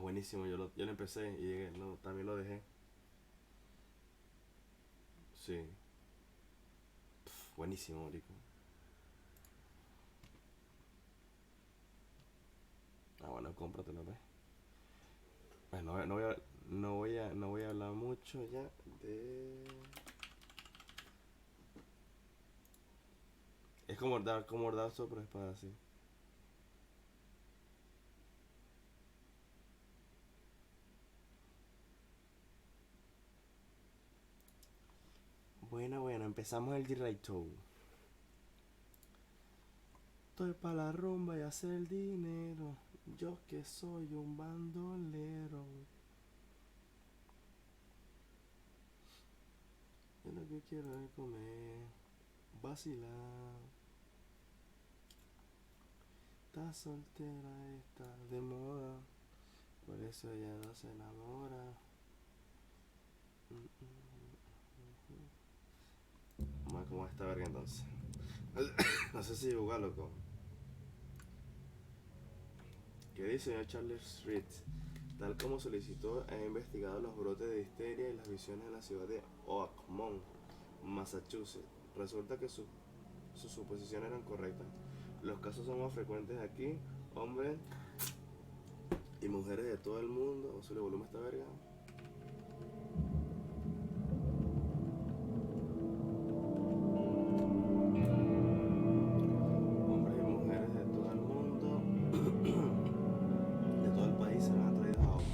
buenísimo, yo lo empecé y llegué, no, también lo dejé. Sí, buenísimo, marico. Ah, bueno, cómpratelo, pues. Bueno, no voy a hablar mucho ya de... Es como dar sobre espada, sí. Bueno, empezamos el directo. Estoy pa' la rumba y hacer dinero. Yo que soy un bandolero. Yo lo que quiero es comer, vacilar. Está soltera, está de moda. Por eso ella no se enamora. Vamos a ver cómo está verga entonces. No sé si jugar, loco. ¿Qué dice señor Charles Reed? Tal como solicitó, ha investigado los brotes de histeria y las visiones en la ciudad de Oakmont, Massachusetts. Resulta que sus suposiciones eran correctas. Los casos son más frecuentes aquí. Hombres y mujeres de todo el mundo. Vamos a subirle volumen a esta verga. Hombres y mujeres de todo el mundo, de todo el país, se van atraídos a Oakmont.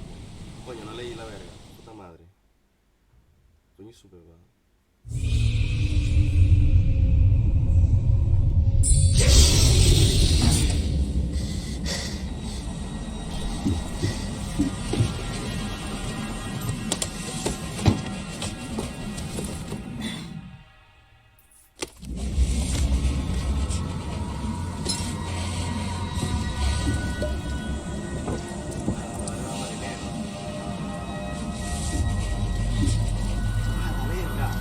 Coño, no leí la verga. Puta madre. Coño, súper va. A la verga.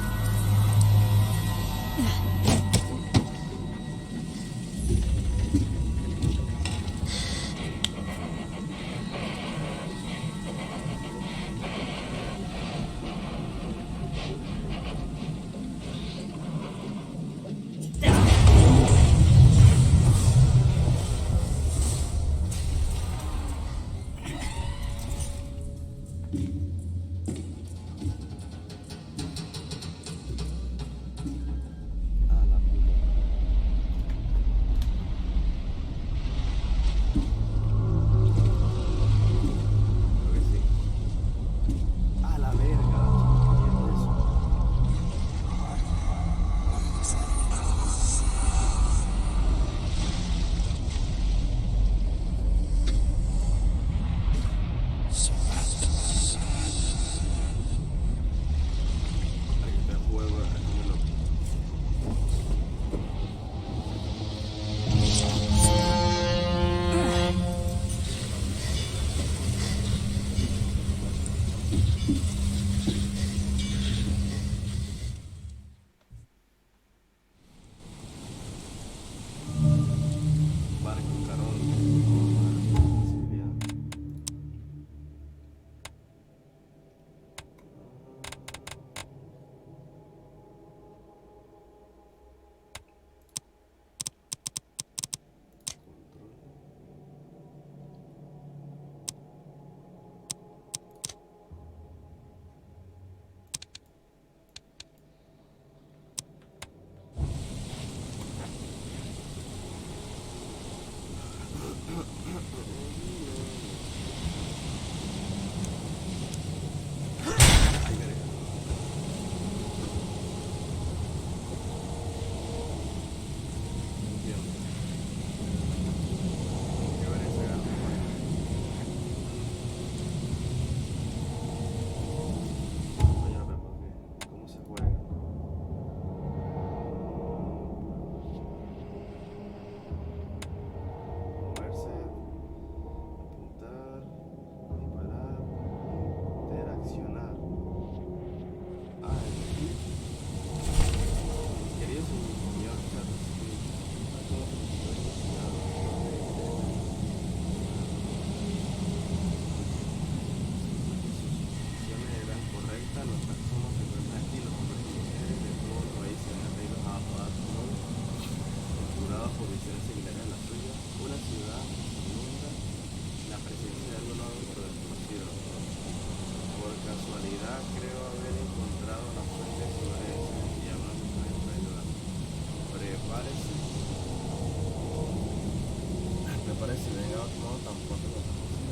si ven a Oakmont tampoco lo conocen,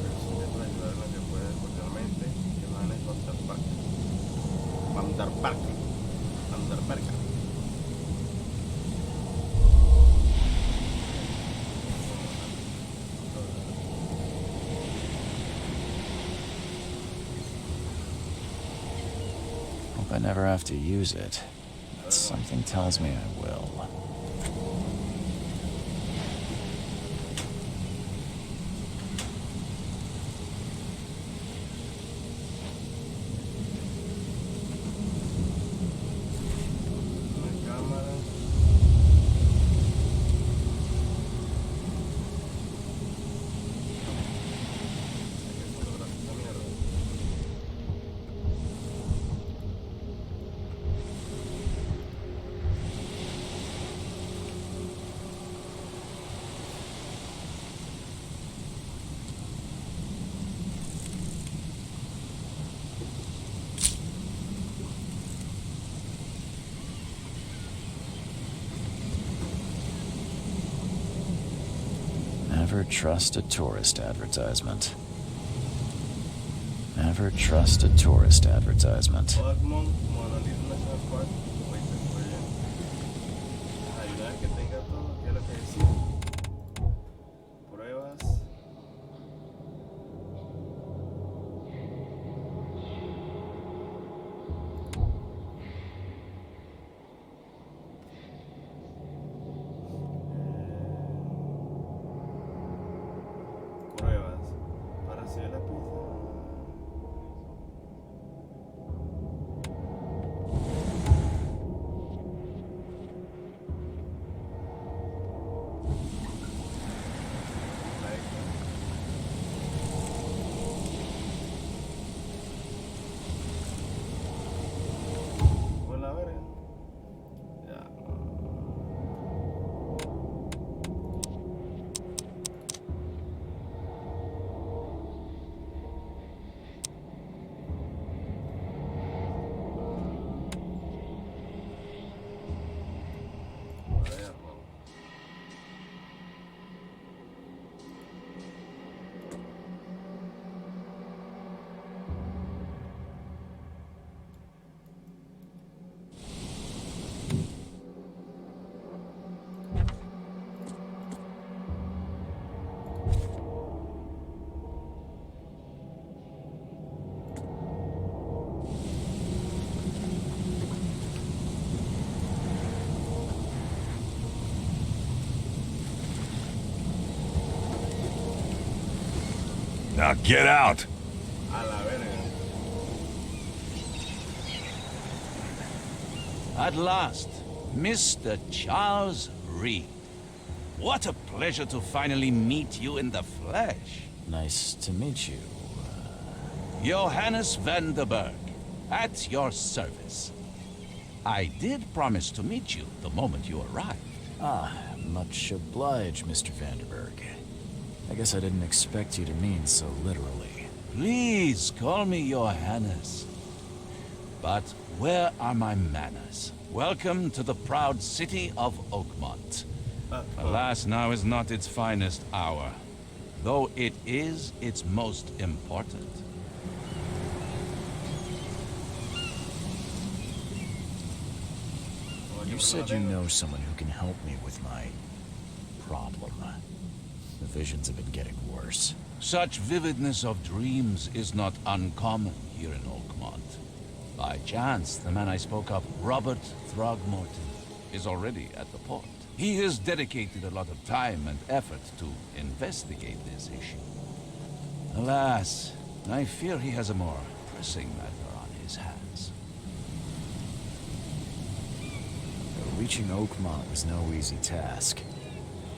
pero sí te puede ayudar en lo que puedes cordialmente, que van a Contacto. Contacto. Hope I never have to use it, but something tells me I will. Never trust a tourist advertisement. Never trust a tourist advertisement. Now get out! At last, Mr. Charles Reed. What a pleasure to finally meet you in the flesh. Nice to meet you. Johannes van der Berg, at your service. I did promise to meet you the moment you arrived. Ah, much obliged, Mr. Vanderberg. I guess I didn't expect you to mean so literally. Please call me Johannes. But where are my manners? Welcome to the proud city of Oakmont. Alas, now is not its finest hour, though it is its most important. You said you know someone who can help me with my problem. The visions have been getting worse. Such vividness of dreams is not uncommon here in Oakmont. By chance, the man I spoke of, Robert Throgmorton, is already at the port. He has dedicated a lot of time and effort to investigate this issue. Alas, I fear he has a more pressing matter on his hands. Reaching Oakmont was no easy task.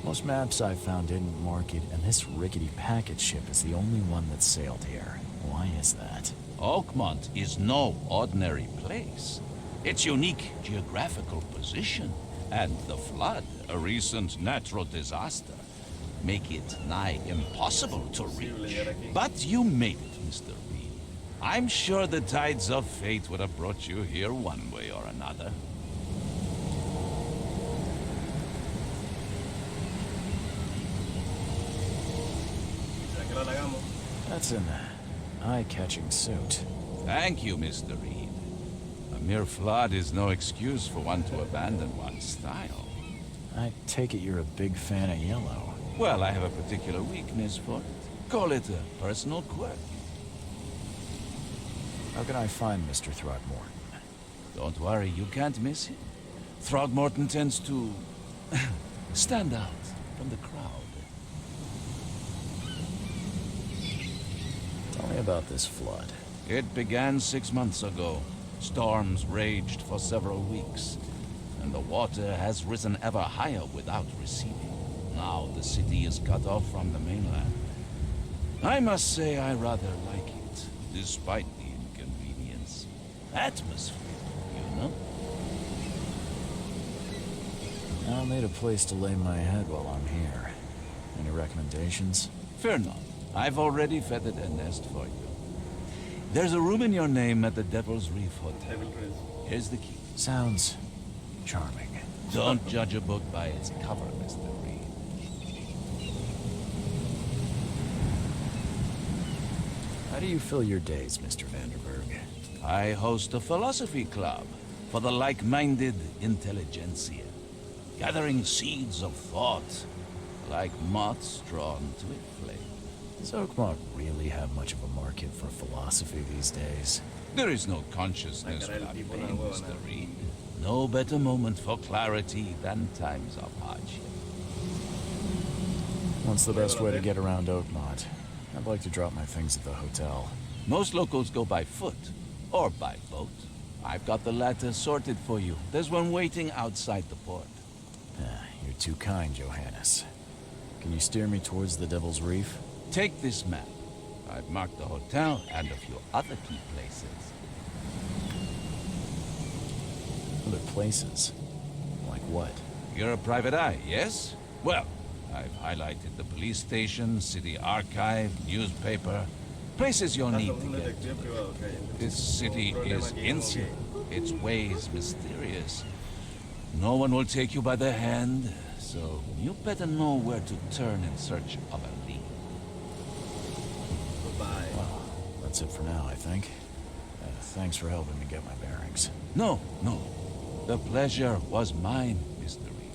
Most maps I found didn't mark it, and this rickety packet ship is the only one that sailed here. Why is that? Oakmont is no ordinary place. Its unique geographical position and the flood, a recent natural disaster, make it nigh impossible to reach. But you made it, Mr. Reed. I'm sure the tides of fate would have brought you here one way or another. That's an eye-catching suit. Thank you, Mr. Reed. A mere flood is no excuse for one to abandon one's style. I take it you're a big fan of yellow. Well, I have a particular weakness for it. Call it a personal quirk. How can I find Mr. Throgmorton? Don't worry, you can't miss him. Throgmorton tends to stand out from the crowd. Tell me about this flood. It began 6 months ago. Storms raged for several weeks, and the water has risen ever higher without receding. Now the city is cut off from the mainland. I must say I rather like it, despite the inconvenience. Atmosphere, you know? I'll need a place to lay my head while I'm here. Any recommendations? Fear not. I've already feathered a nest for you. There's a room in your name at the Devil's Reef Hotel. Here's the key. Sounds charming. Don't judge a book by its cover, Mr. Reed. How do you fill your days, Mr. Vanderberg? I host a philosophy club for the like-minded intelligentsia, gathering seeds of thought like moths drawn to a flame. Does Oakmont really have much of a market for philosophy these days? There is no consciousness without pain, Mr. Reed. No better moment for clarity than times of hardship. What's the best way to get around Oakmont? I'd like to drop my things at the hotel. Most locals go by foot or by boat. I've got the latter sorted for you. There's one waiting outside the port. You're too kind, Johannes. Can you steer me towards the Devil's Reef? Take this map. I've marked the hotel and a few other key places. Other places? Like what? You're a private eye, yes? Well, I've highlighted the police station, city archive, newspaper, places you'll need to get to. This city is insular, its ways mysterious. No one will take you by the hand, so you better know where to turn in search of a lead. Well, that's it for now, I think. Thanks for helping me get my bearings. No. The pleasure was mine, Mr. Reed.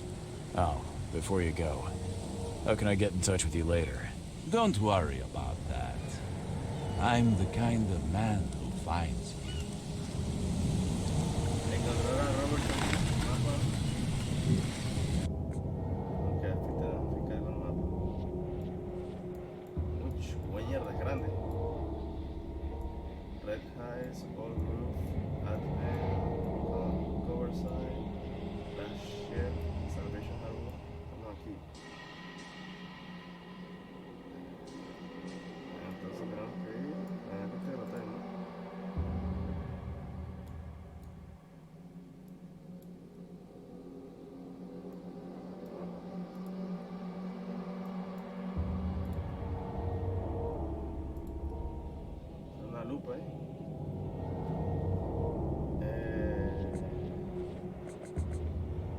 Oh, before you go, how can I get in touch with you later? Don't worry about that. I'm the kind of man who finds you. Lupa,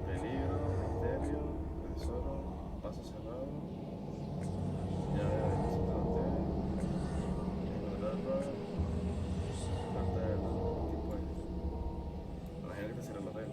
peligro, misterio, tesoro, paso cerrado, llave de visita al hotel, ignorar carta del tipo de... Imagina que te cierra el hotel.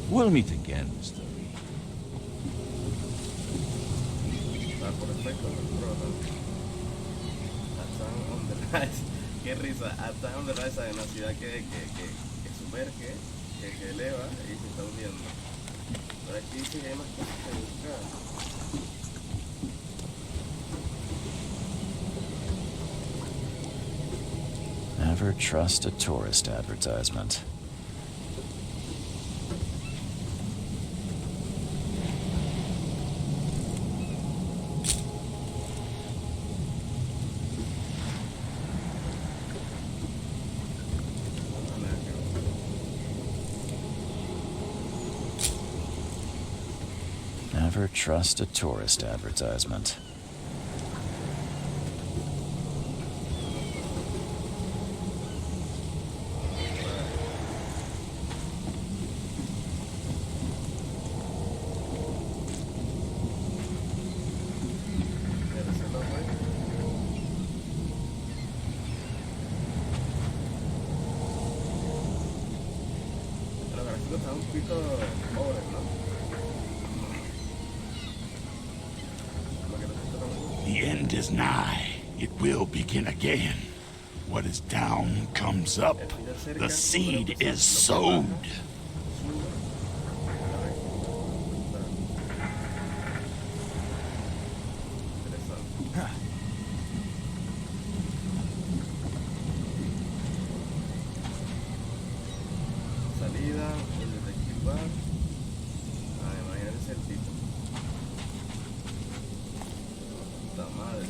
We'll meet again, Mr. Reed. Qué risa, hasta donde va esa de una ciudad que sumerge, que eleva y se está hundiendo. Pero aquí sí que hay más cosas que buscar. Never trust a tourist advertisement. Never trust a tourist advertisement. Está un poquito pobre, ¿no? The end is nigh. It will begin again. What is down comes up. The seed is sowed. Salida, el detective bar. Ay, imagínate el tipo. Puta madre.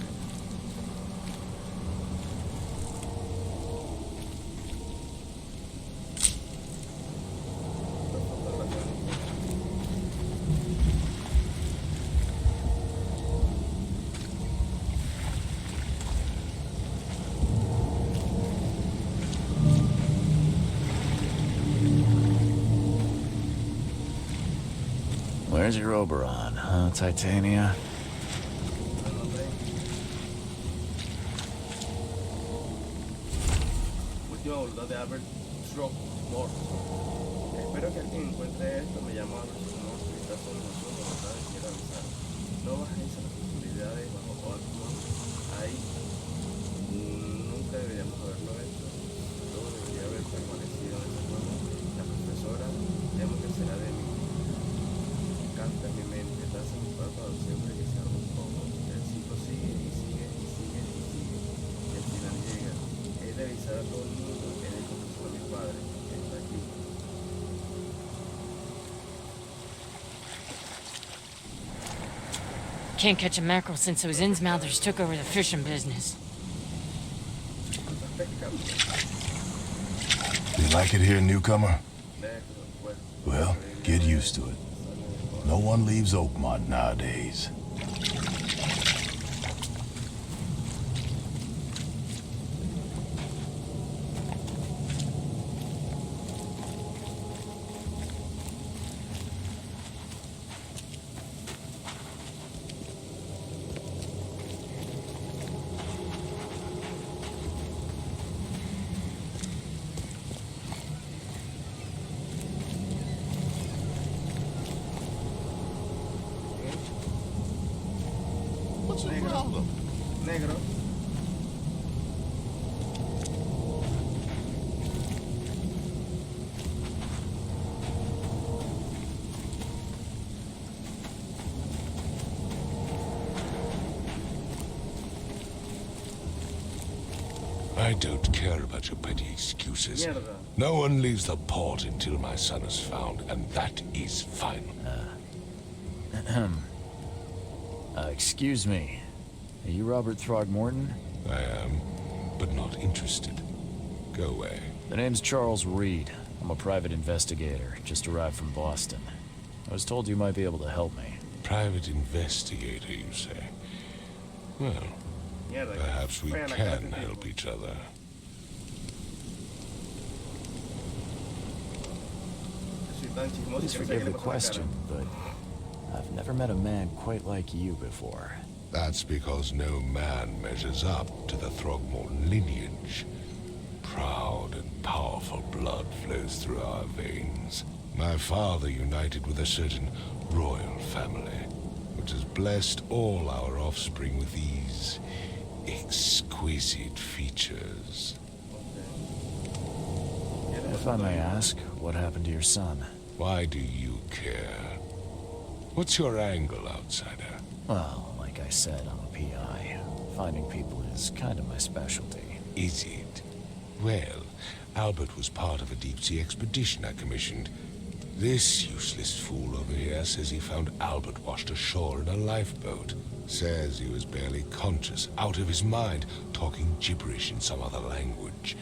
Where's your Oberon, huh, Titania? Última voluntad de Albert Throckmorton. Espero que alguien encuentre esto. Me llamo Albert Throckmorton y está sobre nosotros. No sabes, quiero avisar. No bajéis a las posibilidades bajo Oakmont. Ahí nunca deberíamos haberlo hecho. Todo debería haber permanecido en ese juego. La profesora temo que será de mí. Canta en mi mente, taza mi párpado siempre que se abre un poco. El ciclo sigue y sigue y sigue y sigue. Y al final llega. He de avisar a todo el mundo que le confesó a mi padre. Está aquí. Can't catch a mackerel since those Innsmouthers took over the fishing business. ¿Estás pescando? You like it here, newcomer? Déjalo, pues. Well, get used to it. No one leaves Oakmont nowadays. What's the problem? Negro. I don't care about your petty excuses. Mierda. No one leaves the port until my son is found, and that is final. Excuse me. Are you Robert Throgmorton? I am, but not interested. Go away. The name's Charles Reed. I'm a private investigator, just arrived from Boston. I was told you might be able to help me. Private investigator, you say? Well, Mierda. perhaps we Vayan a can clase, help each other. Soy tan chismoso Please que no sé forgive qué the le pasa a la question, but I've never met a man quite like you before. That's because no man measures up to the Throgmorton lineage. Proud and powerful blood flows through our veins. My father united with a certain royal family, which has blessed all our offspring with these exquisite features. If I may ask, what happened to your son? Why do you care? What's your angle, outsider? Well, like I said, I'm a PI. Finding people is kind of my specialty. Is it? Well, Albert was part of a deep-sea expedition I commissioned. This useless fool over here says he found Albert washed ashore in a lifeboat. Says he was barely conscious, out of his mind, talking gibberish in some other language.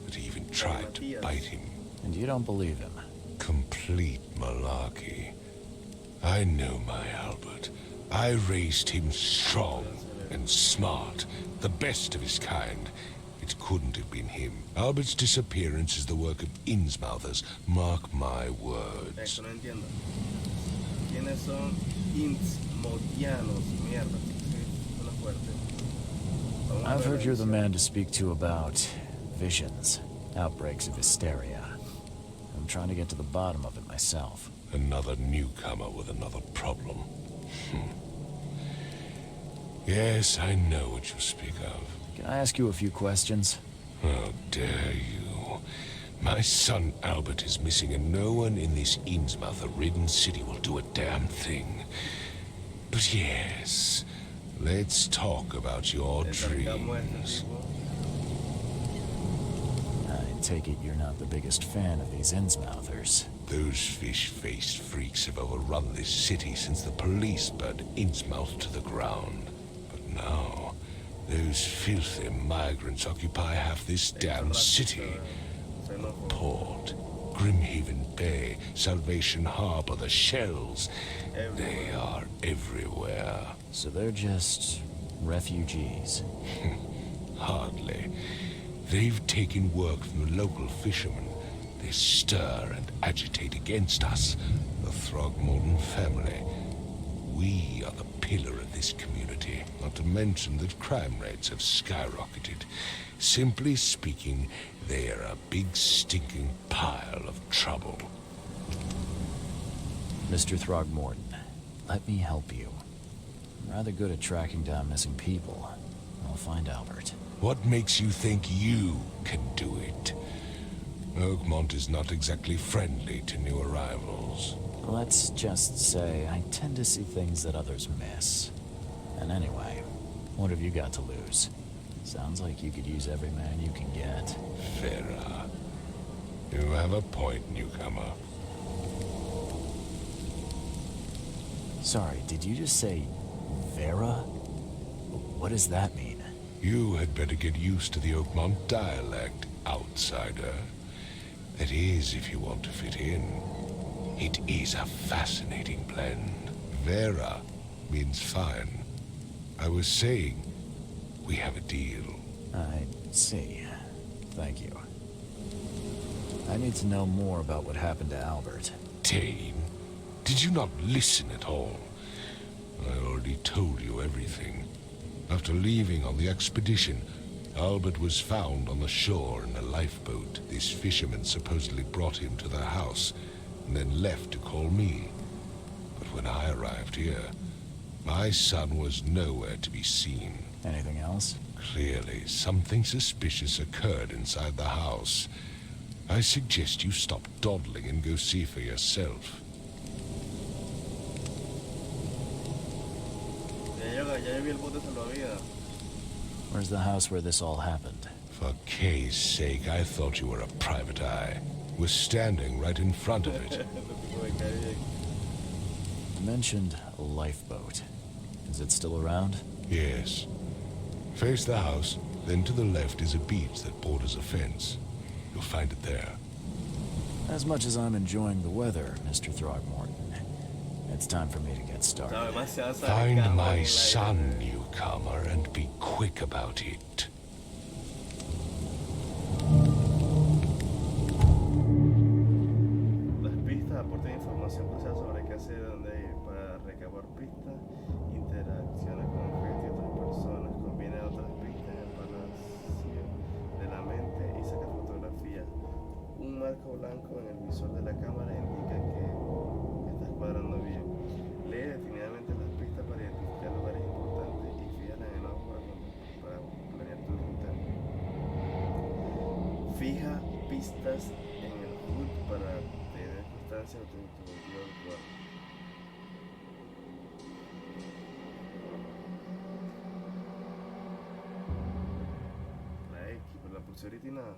That he even tried to bite him. And you don't believe him? Complete malarkey. I know my Albert. I raised him strong and smart, the best of his kind. It couldn't have been him. Albert's disappearance is the work of Innsmouthers. Mark my words. Esto no entiendo. ¿Quiénes son Innsmouthianos? Mierda. Sí, suena fuerte. Vamos a I've ver heard la you're the edición. man to speak to about visions, outbreaks of hysteria. I'm trying to get to the bottom of it myself. Another newcomer with another problem. Yes, I know what you speak of. Can I ask you a few questions? How dare you? My son Albert is missing, and no one in this Innsmouther-ridden city will do a damn thing. But yes, let's talk about your dreams. I take it you're not the biggest fan of these Innsmouthers. Those fish-faced freaks have overrun this city since the police burned Innsmouth to the ground. But now, those filthy migrants occupy half this damn city. The port, Grimhaven Bay, Salvation Harbor, the Shells. They are everywhere. So they're just refugees. Hardly. They've taken work from the local fishermen. They stir and agitate against us, the Throgmorton family. We are the pillar of this community, not to mention that crime rates have skyrocketed. Simply speaking, they are a big stinking pile of trouble. Mr. Throgmorton, let me help you. I'm rather good at tracking down missing people. I'll find Albert. What makes you think you can do it? Oakmont is not exactly friendly to new arrivals. Let's just say I tend to see things that others miss. And anyway, what have you got to lose? Sounds like you could use every man you can get. Vera, you have a point, newcomer. Sorry, did you just say Vera? What does that mean? You had better get used to the Oakmont dialect, outsider. That is, if you want to fit in. It is a fascinating blend. Vera means fine. I was saying, we have a deal. I see. Thank you. I need to know more about what happened to Albert. Dane, did you not listen at all? I already told you everything. After leaving on the expedition, Albert was found on the shore in a lifeboat. This fisherman supposedly brought him to their house, and then left to call me. But when I arrived here, my son was nowhere to be seen. Anything else? Clearly, something suspicious occurred inside the house. I suggest you stop dawdling and go see for yourself. Ya vi el bote salvavidas. Where's the house where this all happened? For Kay's sake, I thought you were a private eye. We're standing right in front of it. You mentioned a lifeboat. Is it still around? Yes. Face the house, then to the left is a beach that borders a fence. You'll find it there. As much as I'm enjoying the weather, Mr. Throgmorton, it's time for me to get started. Find my son, newcomer, and be quick about it. Las pistas aportan información crucial sobre qué hacer y dónde ir. Para recabar pistas, interacciones con objetos y otras personas. Combina otras pistas en el palacio de la mente y saca fotografías. Un marco blanco en el visor de la cámara indica que estás cuadrando bien. Lee detenidamente las pistas para identificar lugares importantes y fíjala en el ojo para planear tu ruta. Fija pistas en el HUD para tener constancia de tu objetivo actual. La X, pero la pulserita y nada.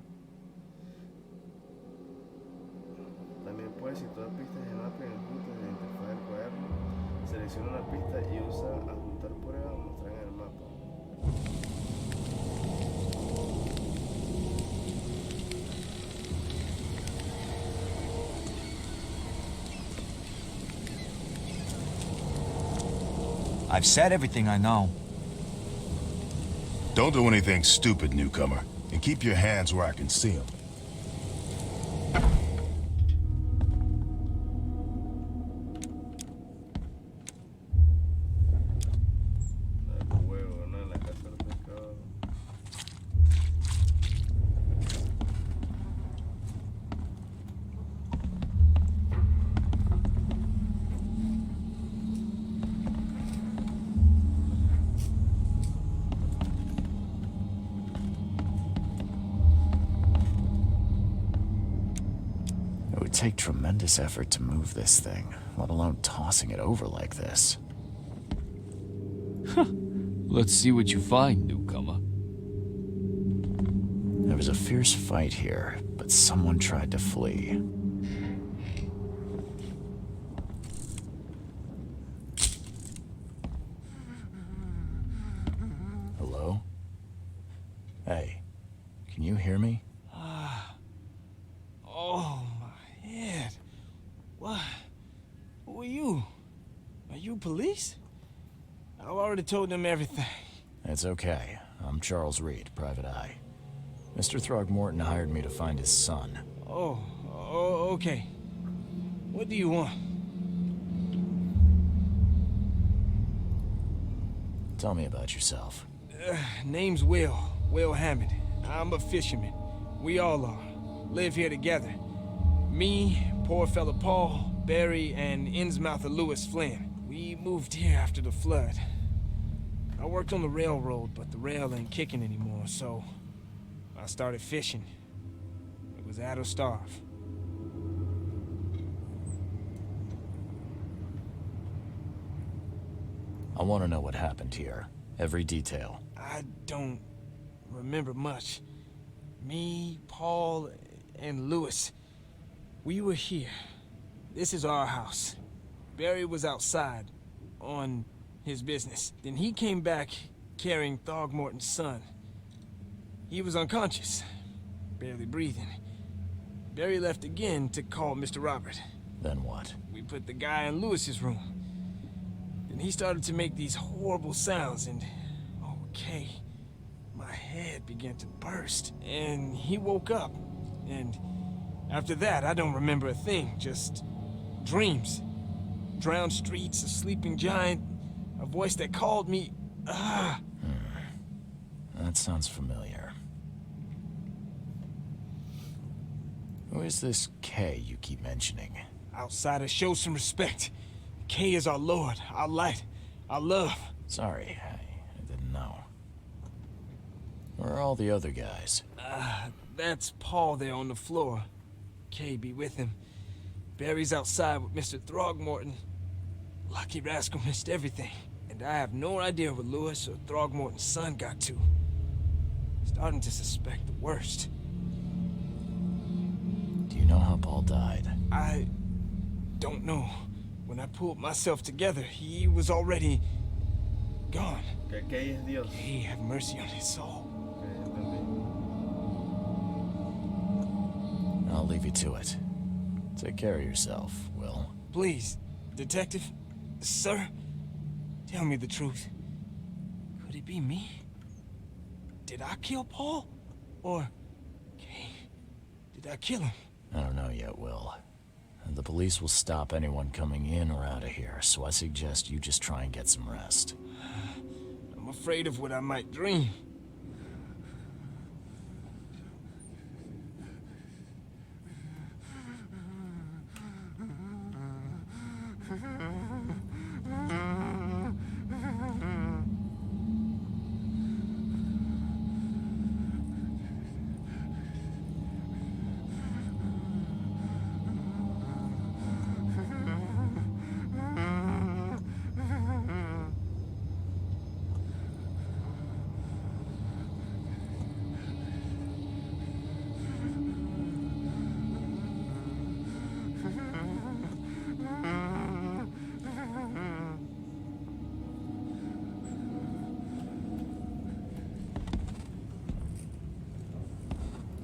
También puedes situar pistas en el mapa en el HUD de la interfaz del cuaderno. Selecciona una pista y usa adjuntar prueba o mostrar en el mapa. I've said everything I know. Don't do anything stupid, newcomer. And keep your hands where I can see them. Huevo, ¿no? En la casa del pescado. It would take tremendous effort to move this thing, let alone tossing it over like this. Let's see what you find, newcomer. There was a fierce fight here, but someone tried to flee. Hello? Hey, can you hear me? Oh, my head. What? Who are you? Are you police? I've already told them everything. It's okay. I'm Charles Reed, Private Eye. Mr. Throgmorton hired me to find his son. Oh, okay. What do you want? Tell me about yourself. Name's Will Hammond. I'm a fisherman. We all are. Live here together. Me, poor fella Paul, Barry, and Innsmouther Lewis Flynn. We moved here after the flood. I worked on the railroad, but the rail ain't kicking anymore, so I started fishing. It was add or starve. I want to know what happened here. Every detail. I don't remember much. Me, Paul, and Lewis, we were here. This is our house. Barry was outside, on his business. Then he came back carrying Throgmorton's son. He was unconscious, barely breathing. Barry left again to call Mr. Robert. Then what? We put the guy in Lewis's room. Then he started to make these horrible sounds and... okay, my head began to burst. And he woke up. And after that, I don't remember a thing, just dreams. Drowned streets, a sleeping giant, a voice that called me. That sounds familiar. Who is this K you keep mentioning? Outsiders, show some respect. K is our lord, our light, our love. Sorry, I didn't know. Where are all the other guys? That's Paul there on the floor. K be with him. Barry's outside with Mr. Throgmorton. Lucky rascal missed everything. And I have no idea where Lewis or Throgmorton's son got to. Starting to suspect the worst. Do you know how Paul died? I don't know. When I pulled myself together, he was already gone. Que es Dios. Hey, have mercy on his soul. I'll leave you to it. Take care of yourself, Will. Please, detective, sir, tell me the truth. Could it be me? Did I kill Paul? Or, okay, did I kill him? I don't know yet, Will. The police will stop anyone coming in or out of here, so I suggest you just try and get some rest. I'm afraid of what I might dream.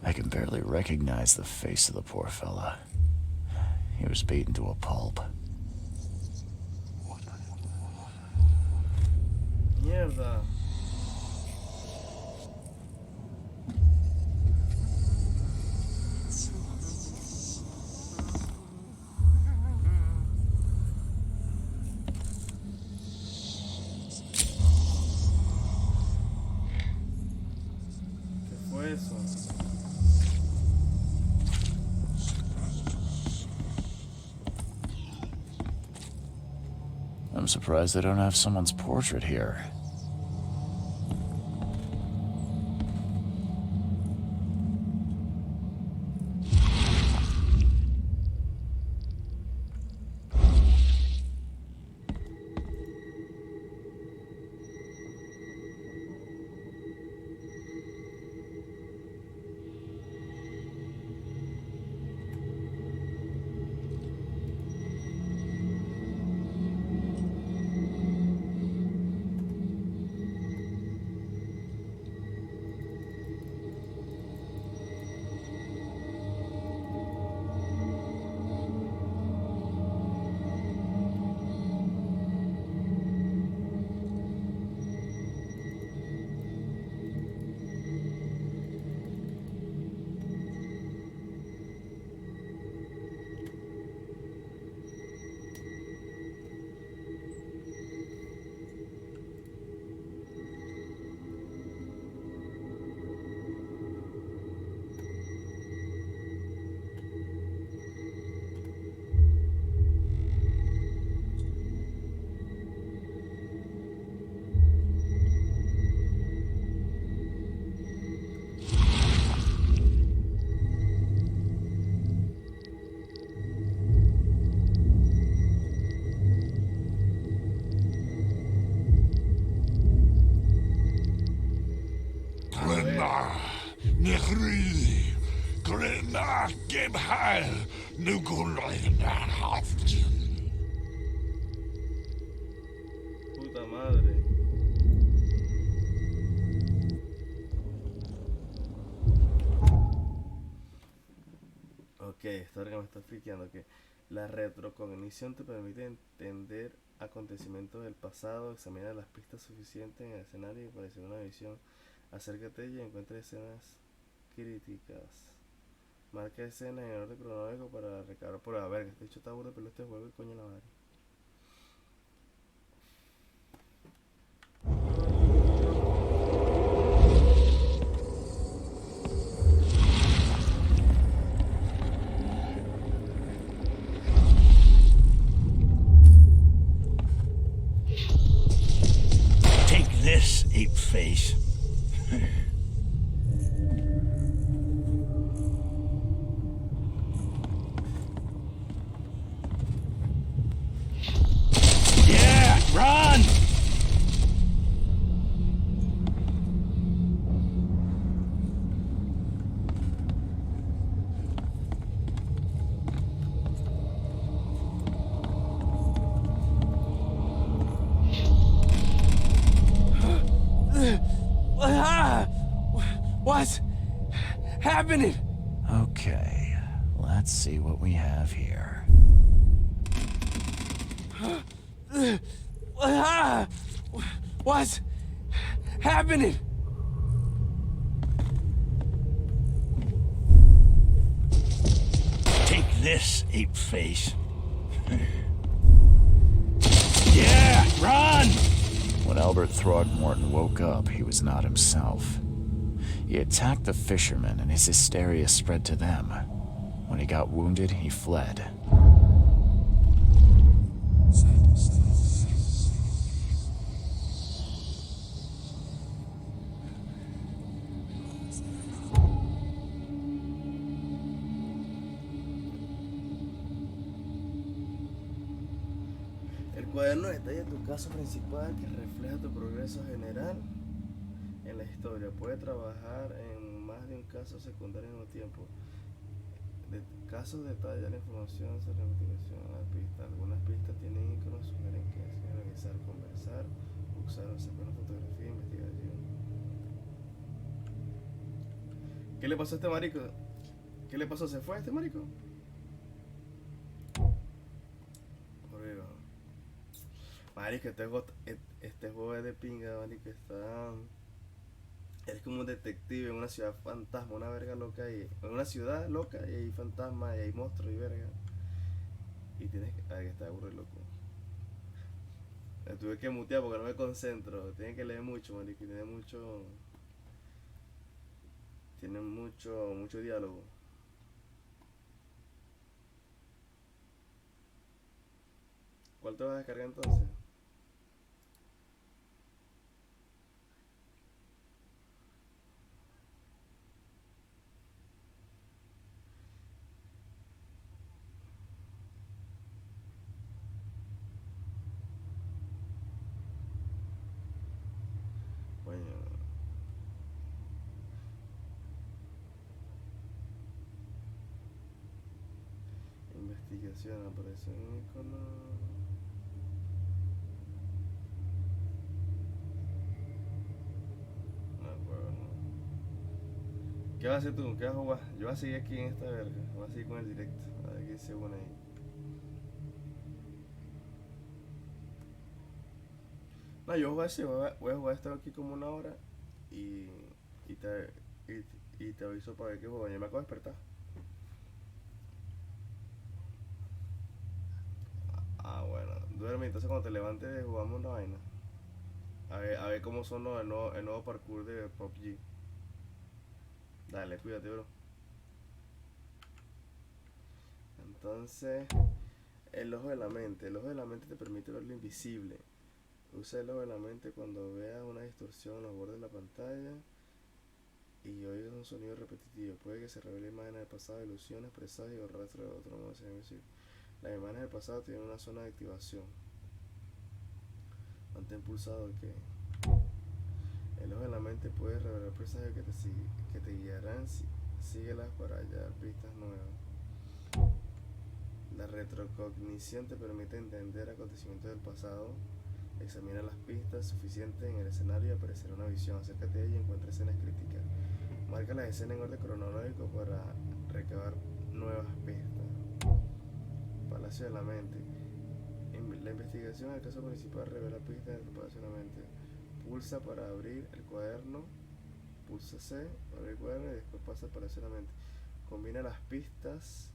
I can barely recognize the face of the poor fella. He was beaten to a pulp. Mierda. ¿Qué fue eso? I'm surprised they don't have someone's portrait here. Puta madre. Ok, esta hora que me está friqueando que la retrocognición te permite entender acontecimientos del pasado, examinar las pistas suficientes en el escenario y parecer una visión. Acércate y encuentra escenas críticas. Marca escenas en orden cronológico para recargar por la verga. Este hecho está burdo, pero este juego y coño la madre. Take this, ape face. Yeah, run! What's happening? Okay, let's see what we have here. What's happening? Take this, ape face. Yeah, run! When Albert Throgmorton woke up, he was not himself. He attacked the fishermen, and his hysteria spread to them. When he got wounded, he fled. El cuaderno detalla tu caso principal que refleja tu progreso general en la historia. Puede trabajar en más de un caso secundario al mismo tiempo. De casos detalla la información sobre la investigación, las pistas. Algunas pistas tienen iconos, sugieren que es realizar, conversar, usar o sacar una fotografía, investigación. ¿Qué le pasó a este marico? ¿Qué le pasó? ¿Se fue a este marico? Marico, este juego es de pinga, marico, está... Eres como un detective en una ciudad fantasma, una verga loca ahí. En una ciudad loca y hay fantasmas y hay monstruos y verga. Y tienes que... Ay, que está aburrido, loco. Me tuve que mutear porque no me concentro. Tienen que leer mucho, marico, y tiene mucho diálogo. ¿Cuál te vas a descargar entonces? Coño. Investigación, aparece un icono. No acuerdo, no. ¿Qué vas a hacer tú? ¿Qué vas a jugar? Yo voy a seguir aquí en esta verga. Voy a seguir con el directo. A ver qué se pone ahí. No, yo voy a jugar esto aquí como una hora y, y, te, y te aviso para ver qué juego. Yo me acabo de despertar. Ah, bueno. Duerme, entonces cuando te levantes jugamos una vaina. A ver cómo son el nuevo parkour de PUBG. Dale, cuídate, bro. Entonces, el ojo de la mente. El ojo de la mente te permite ver lo invisible. Usa el ojo de la mente cuando veas una distorsión en los bordes de la pantalla y oigas un sonido repetitivo. Puede que se revele imágenes del pasado, ilusiones, presagios o rastros de otro modo invisible. Las imágenes del pasado tienen una zona de activación. Mantén pulsado que el ojo de la mente puede revelar presagios que te guiarán. Síguelas para hallar pistas nuevas. La retrocognición te permite entender acontecimientos del pasado. Examina las pistas suficientes en el escenario y aparecerá una visión. Acércate a ella y encuentra escenas críticas. Marca las escenas en orden cronológico para recabar nuevas pistas. Palacio de la mente. La investigación del caso principal revela pistas del Palacio de la mente. Pulsa para abrir el cuaderno. Pulsa C para abrir el cuaderno y después pasa al Palacio de la mente. Combina las pistas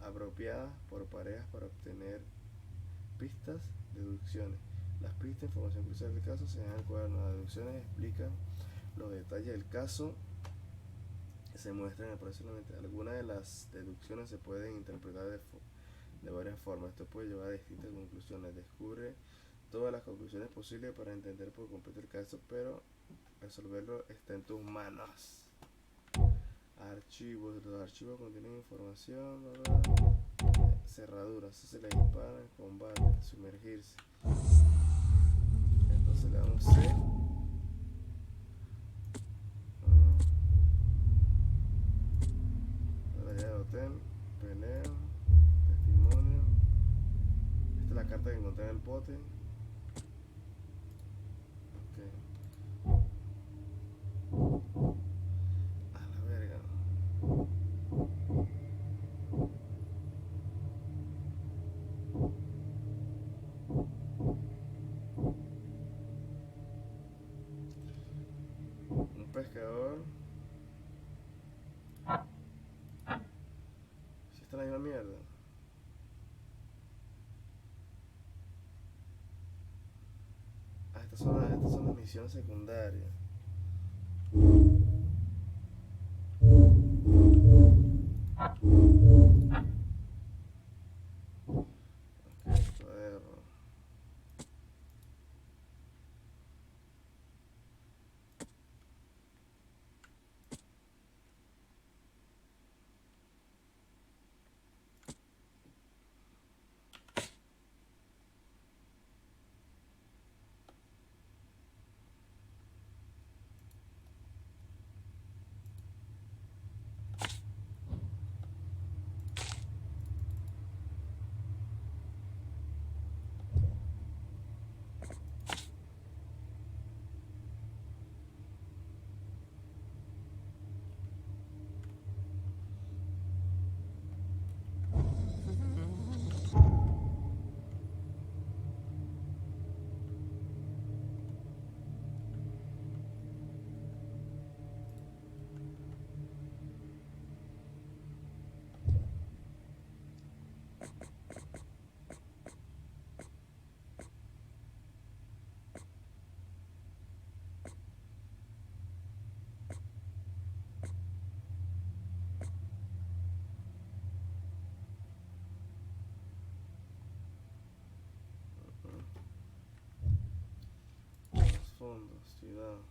apropiadas por parejas para obtener pistas, deducciones. Las pistas, información crucial del caso se dan en el cuaderno. Las deducciones explican los detalles del caso que se muestran en el proceso de la mente. Algunas de las deducciones se pueden interpretar de varias formas. Esto puede llevar a distintas conclusiones. Descubre todas las conclusiones posibles para entender por completo el caso, pero resolverlo está en tus manos. Archivos. Los archivos contienen información, cerraduras, se le dispara, combate, sumergirse. Entonces le damos C. Batalla de hotel, pelea, testimonio. Esta es la carta que encontré en el pote. A la verga. Un pescador. Si está en la misma mierda. Ah, estas son las misiones secundarias. fondo, ciudad.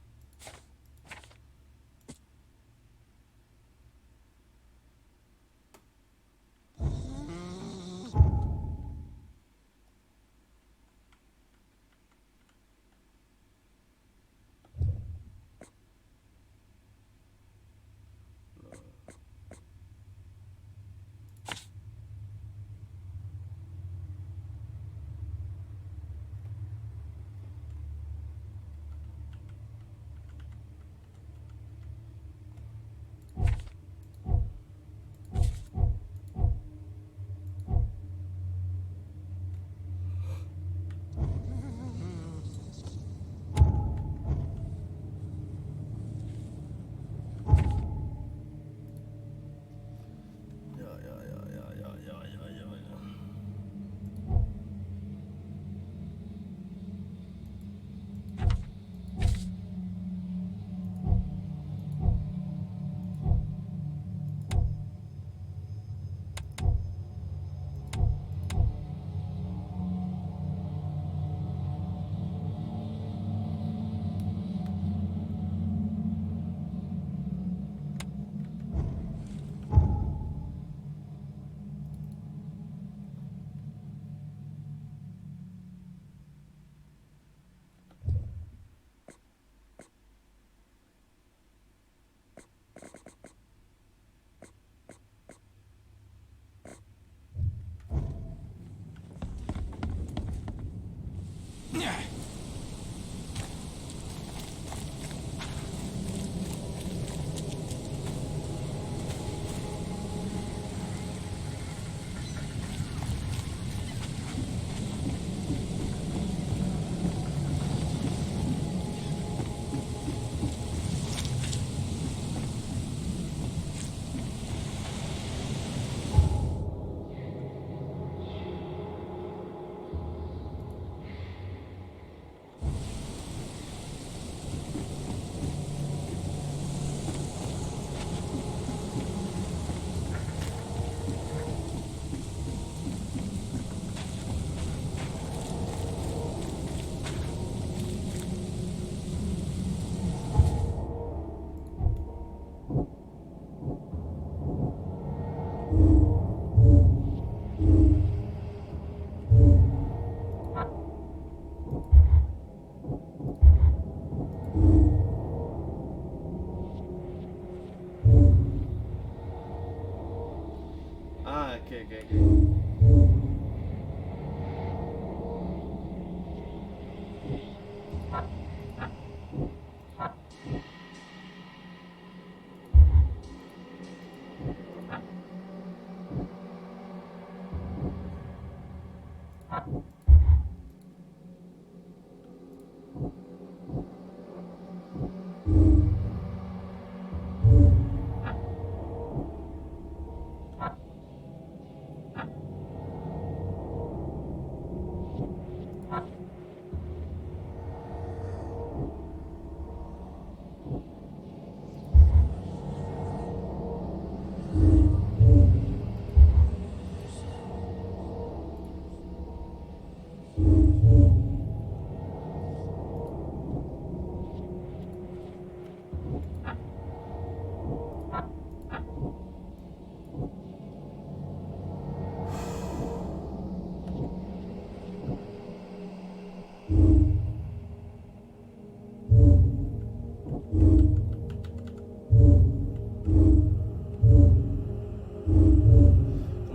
Okay.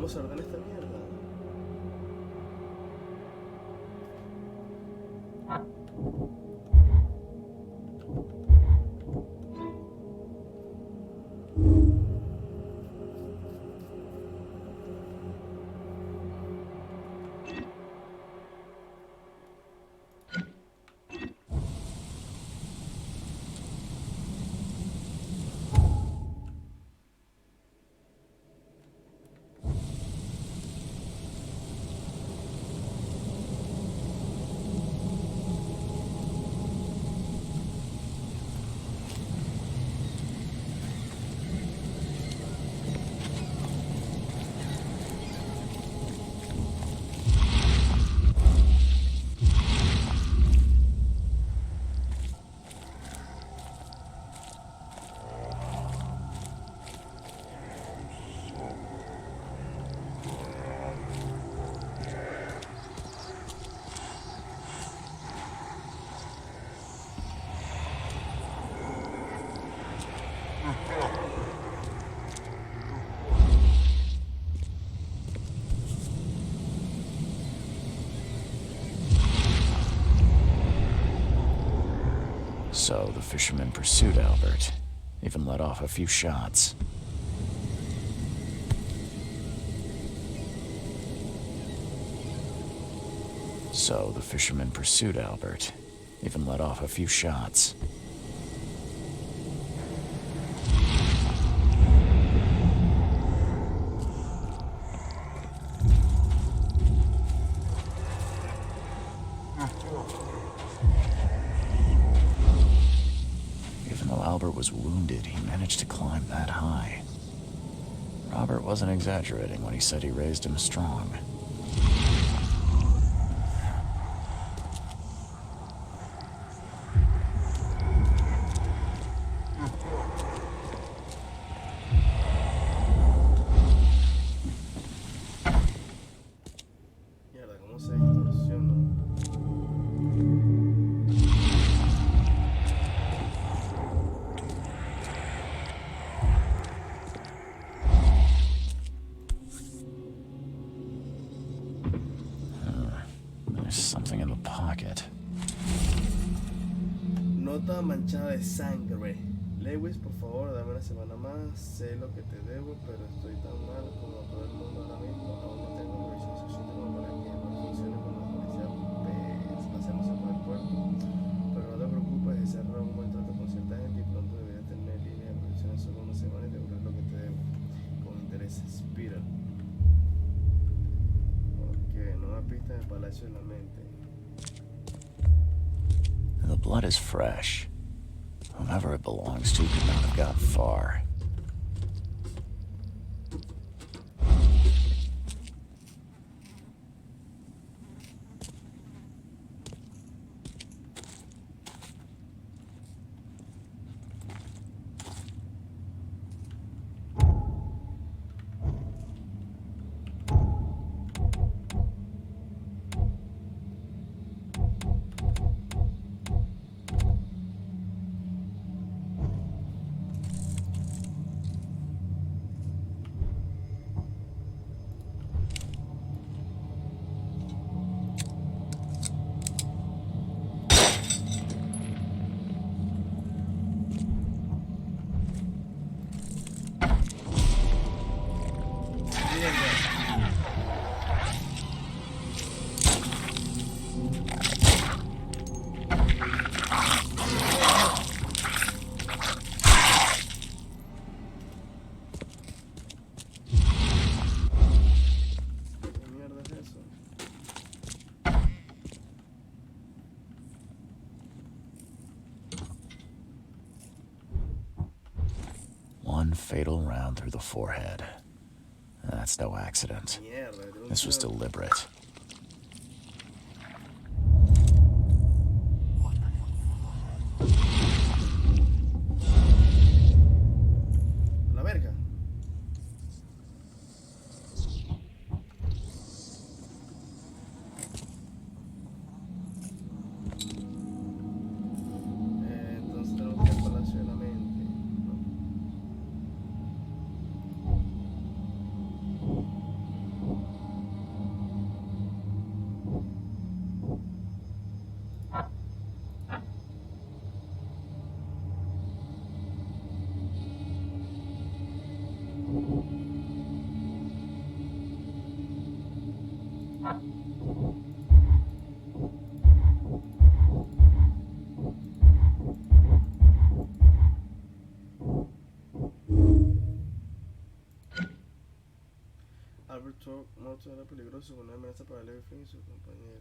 ¿Cómo se ordena esta mierda? So the fisherman pursued Albert, even let off a few shots. So the fisherman pursued Albert, even let off a few shots. Even though Albert was wounded, he managed to climb that high. Robert wasn't exaggerating when he said he raised him strong. Mierda, cómo se distorsiona. There's something in the pocket. Nota manchada de sangre. Lewis, por favor, dame una semana más. Sé lo que te debo, pero estoy tan mal como todo el mundo ahora mismo. Aún no tengo revisión suficiente como para que no funcione con la policía paseándose por el puerto. Pero no te preocupes, he cerrado un buen trato con cierta gente y pronto debería tener línea de producción solo una semana y devolver lo que te debo. Con intereses. Peter. Ok, nueva pista del Palacio de la Mente. The blood is fresh. Whomever it belongs to could not have gotten far. ¿Qué mierda es eso? One fatal round through the forehead. That's no accident. Mierda, This was deliberate. La verga. Entonces tenemos que ir al Palacio de la Mente. Albert Morton era peligroso con una amenaza para Levi y su compañero.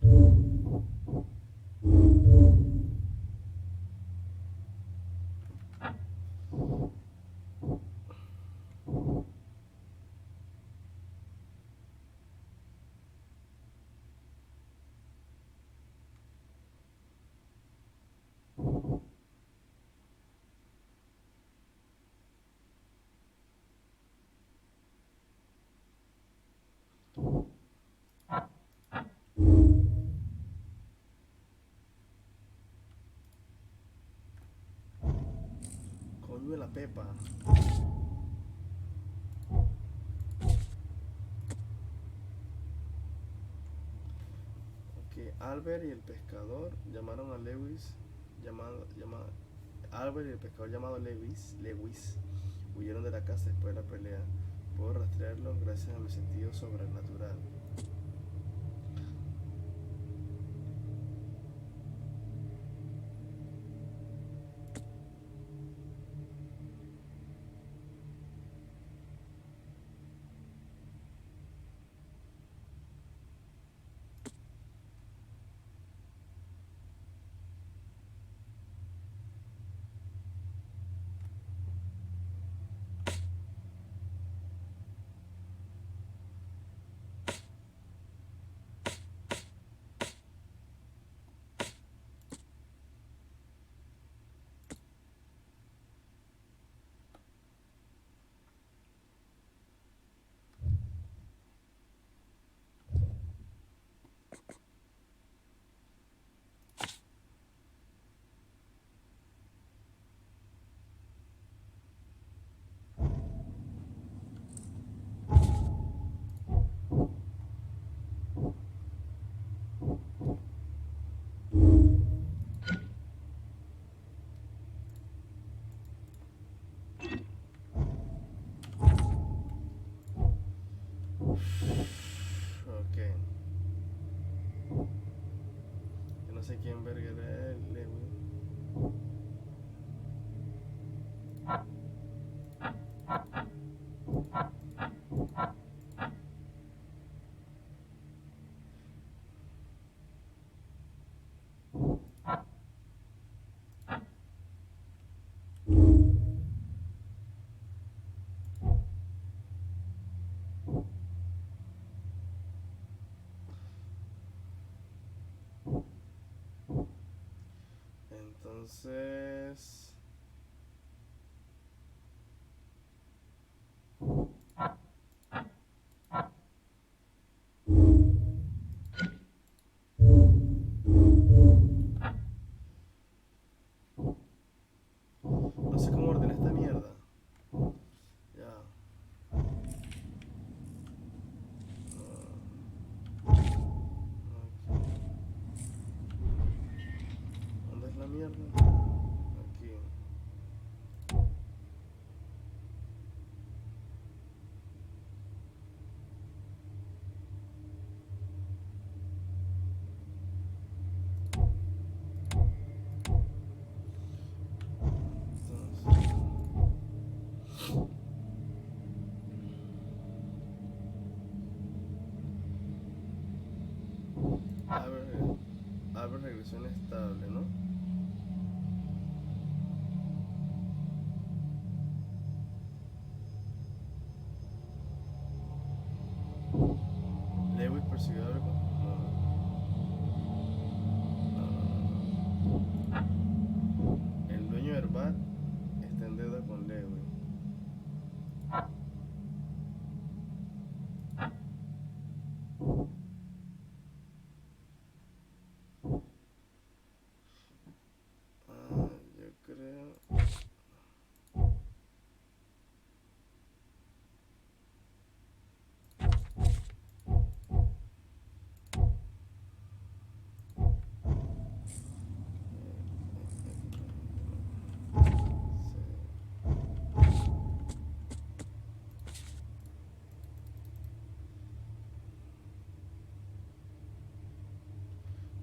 Coño de la pepa. Ok, Albert y el pescador llamaron a Lewis Albert y el pescador llamado Lewis huyeron de la casa después de la pelea. Puedo rastrearlo gracias a mi sentido sobrenatural. Ok. Yo no sé quién verga era él, Lewis. Entonces... no sé cómo ordenar esta mierda. Ya. ¿Dónde es la mierda? Aquí. Albert regresó inestable, ¿no? Lewis persiguió algo. No. El dueño del bar está en deuda con Lewis. Yo creo...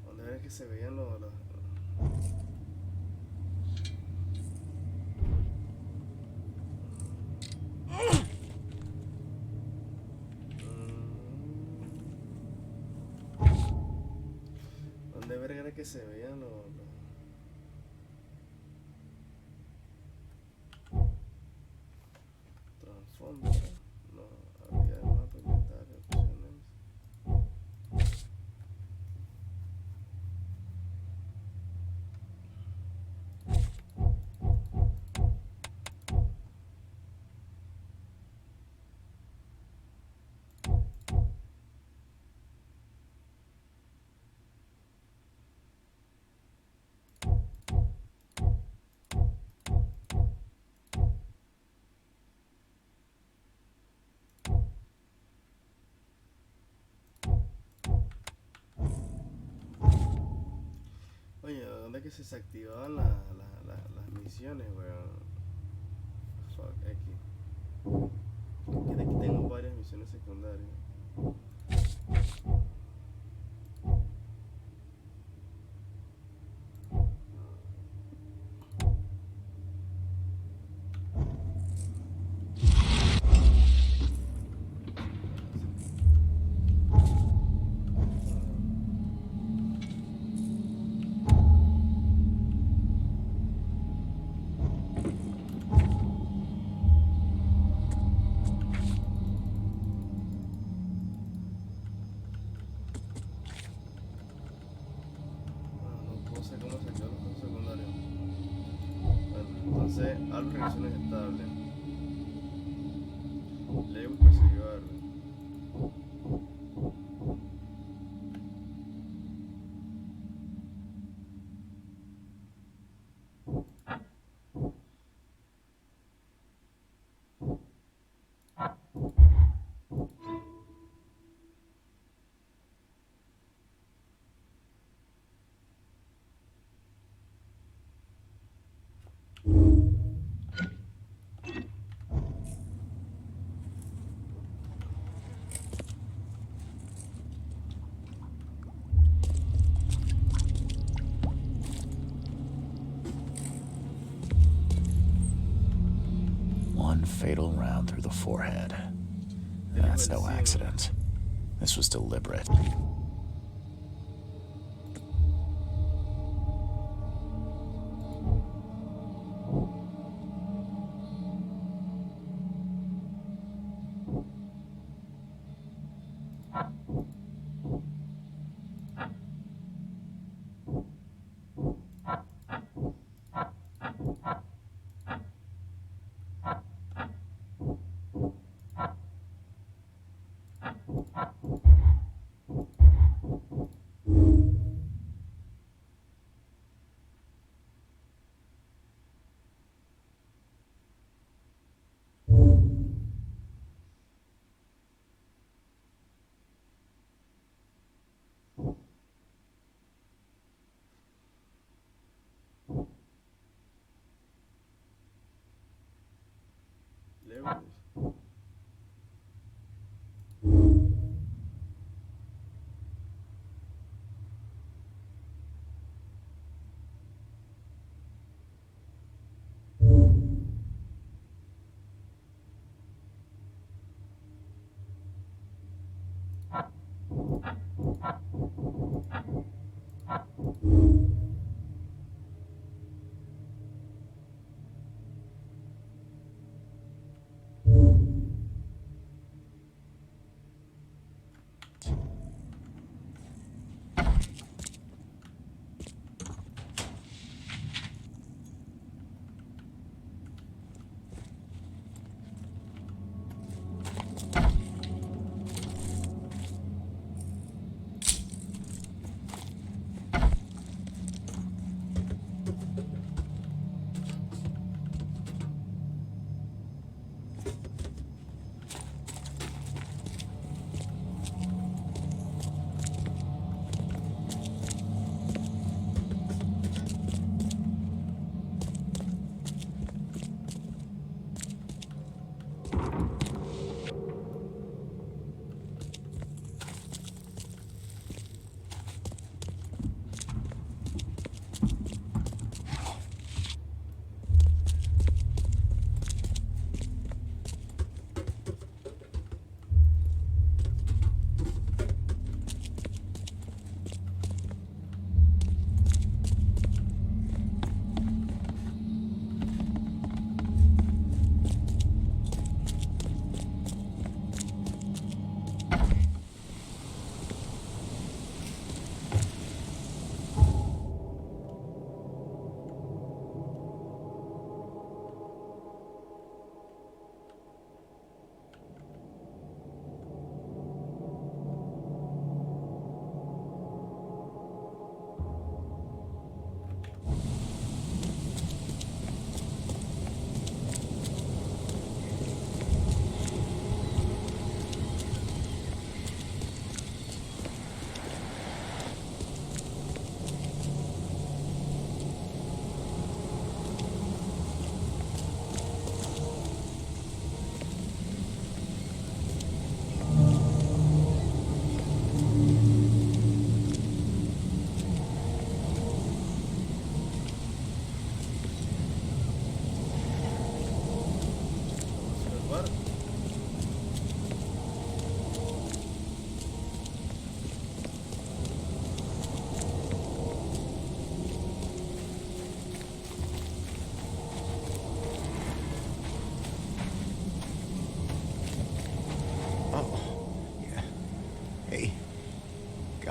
¿Dónde era que se veían los... ¿Dónde verga era que se veían los trasfondos? No, había mapa, inventario, opciones. de que se activaban las misiones, weón. Fuck, X. Que aquí tengo varias misiones secundarias. Entonces, Albert reacciones estables. Lewis persiguió a Albert. One fatal round through the forehead. That's no accident. This was deliberate. Lewis.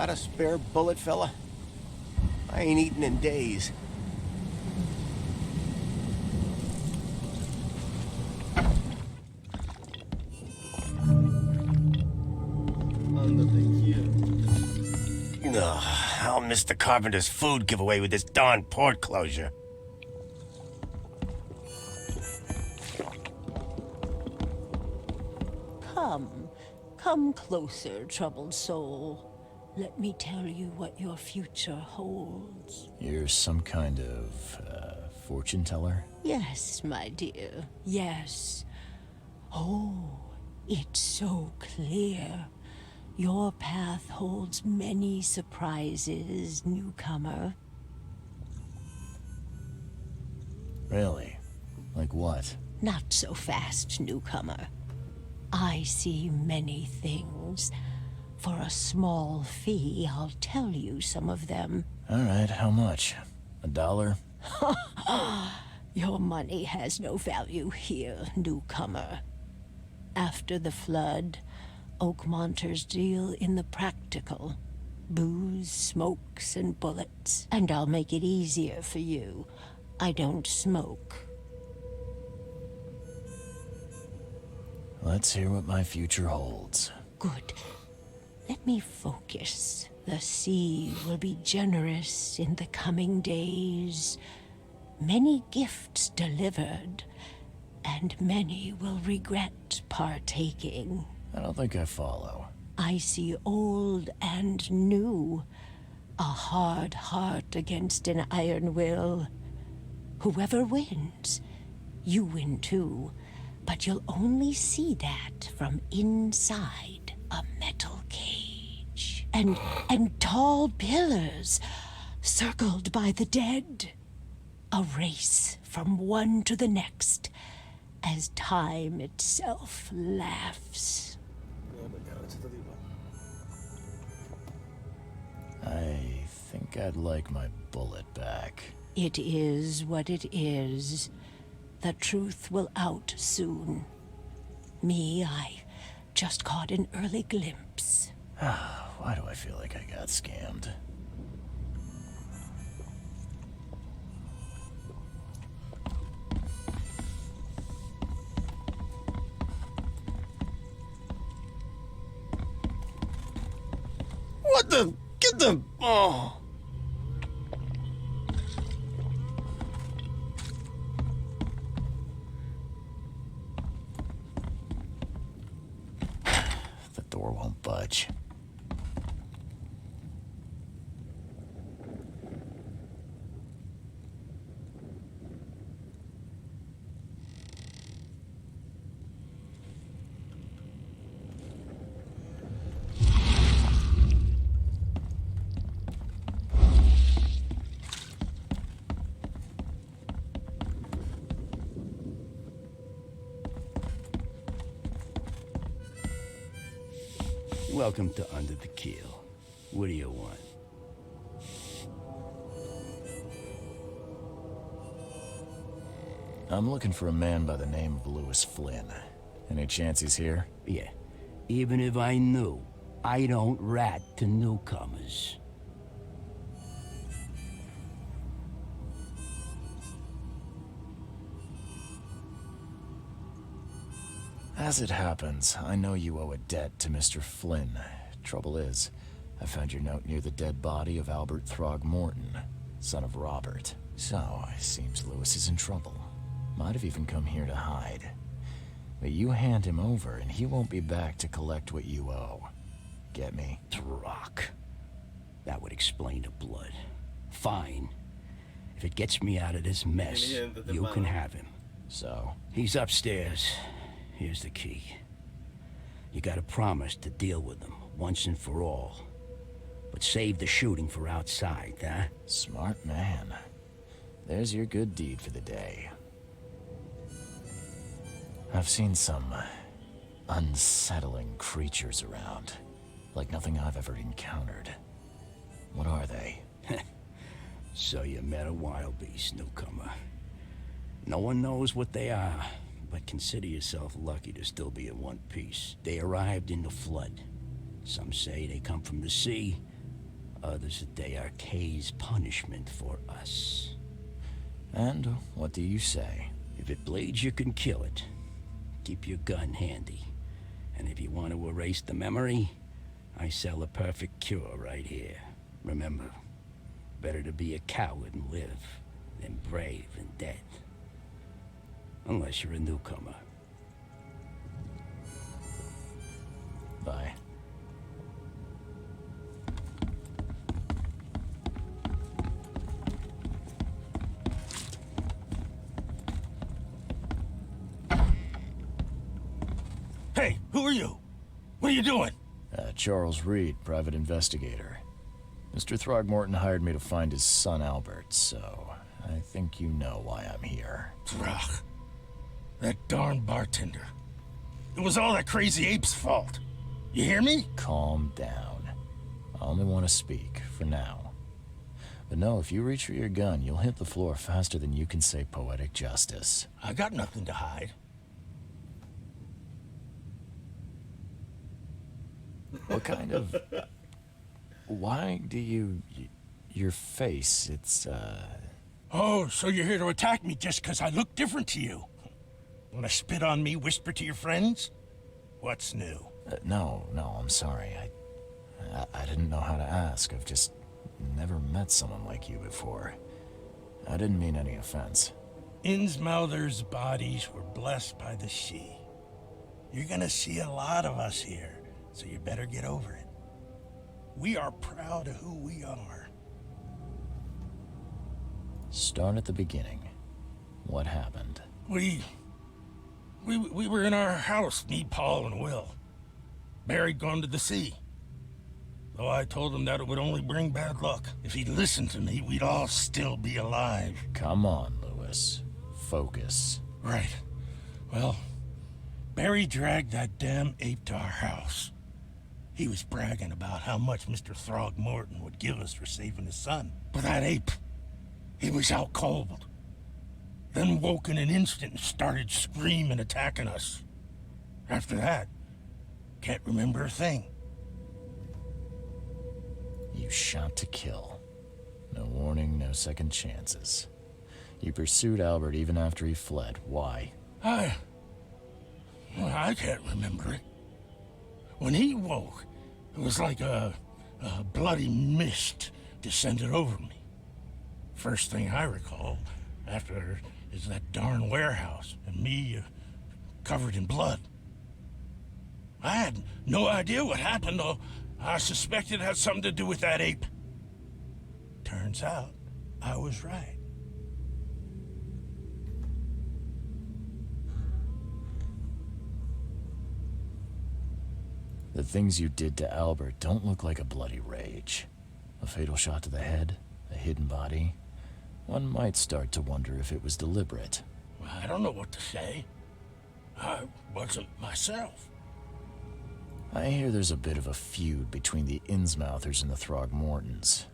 Got a spare bullet, fella? I ain't eaten in days. Ugh, I'll miss the carpenter's food giveaway with this darn port closure. Come closer, troubled soul. Let me tell you what your future holds. You're some kind of, fortune teller? Yes, my dear, yes. Oh, it's so clear. Your path holds many surprises, newcomer. Really? Like what? Not so fast, newcomer. I see many things. For a small fee, I'll tell you some of them. All right, how much? $1? Your money has no value here, newcomer. After the flood, Oakmonters deal in the practical. Booze, smokes, and bullets. And I'll make it easier for you. I don't smoke. Let's hear what my future holds. Good. Let me focus. The sea will be generous in the coming days. Many gifts delivered, and many will regret partaking. I don't think I follow. I see old and new. A hard heart against an iron will. Whoever wins, you win too. But you'll only see that from inside a metal cage. And tall pillars circled by the dead. A race from one to the next as time itself laughs. I think I'd like my bullet back. It is what it is. The truth will out soon. Me, I just caught an early glimpse. Why do I feel like I got scammed? What the? Get the... Oh. The door won't budge. Welcome to Under the Keel. What do you want? I'm looking for a man by the name of Lewis Flynn. Any chance he's here? Yeah. Even if I knew, I don't rat to newcomers. As it happens, I know you owe a debt to Mr. Flynn. Trouble is, I found your note near the dead body of Albert Throgmorton, son of Robert. So, it seems Lewis is in trouble. Might have even come here to hide. But you hand him over, and he won't be back to collect what you owe. Get me? Throck. That would explain the blood. Fine. If it gets me out of this mess, you can have him. So? He's upstairs. Here's the key. You gotta promise to deal with him, once and for all. But save the shooting for outside, huh? Smart man. There's your good deed for the day. I've seen some unsettling creatures around. Like nothing I've ever encountered. What are they? So you met a wild beast, newcomer. No one knows what they are, but consider yourself lucky to still be in one piece. They arrived in the flood. Some say they come from the sea, Others that they are Kay's punishment for us. And what do you say? If it bleeds, you can kill it. Keep your gun handy. And if you want to erase the memory, I sell a perfect cure right here. Remember, better to be a coward and live than brave and dead. Unless you're a newcomer. Bye. Hey, who are you? What are you doing? Charles Reed, private investigator. Mr. Throgmorton hired me to find his son Albert, so I think you know why I'm here. Throg. That darn bartender. It was all that crazy ape's fault. You hear me? Calm down. I only want to speak, for now. But no, if you reach for your gun, you'll hit the floor faster than you can say poetic justice. I got nothing to hide. What kind of... Why do you... Your face, it's, Oh, so you're here to attack me just because I look different to you? Want to spit on me, whisper to your friends? What's new? No, I'm sorry. I didn't know how to ask. I've just never met someone like you before. I didn't mean any offense. Innsmouther's bodies were blessed by the sea. You're gonna see a lot of us here, so you better get over it. We are proud of who we are. Start at the beginning. What happened? We were in our house, me, Paul, and Will. Barry'd gone to the sea. Though I told him that it would only bring bad luck. If he'd listened to me, we'd all still be alive. Come on, Lewis. Focus. Right. Well, Barry dragged that damn ape to our house. He was bragging about how much Mr. Throgmorton would give us for saving his son. But that ape, he was out cold. Then woke in an instant and started screaming, attacking us. After that, can't remember a thing. You shot to kill. No warning, no second chances. You pursued Albert even after he fled. Why? I can't remember it. When he woke, it was like a bloody mist descended over me. First thing I recall after is that darn warehouse and me covered in blood. I had no idea what happened, though I suspected it had something to do with that ape. Turns out, I was right. The things you did to Albert don't look like a bloody rage. A fatal shot to the head, a hidden body. One might start to wonder if it was deliberate. I don't know what to say. I wasn't myself. I hear there's a bit of a feud between the Innsmouthers and the Throgmortons.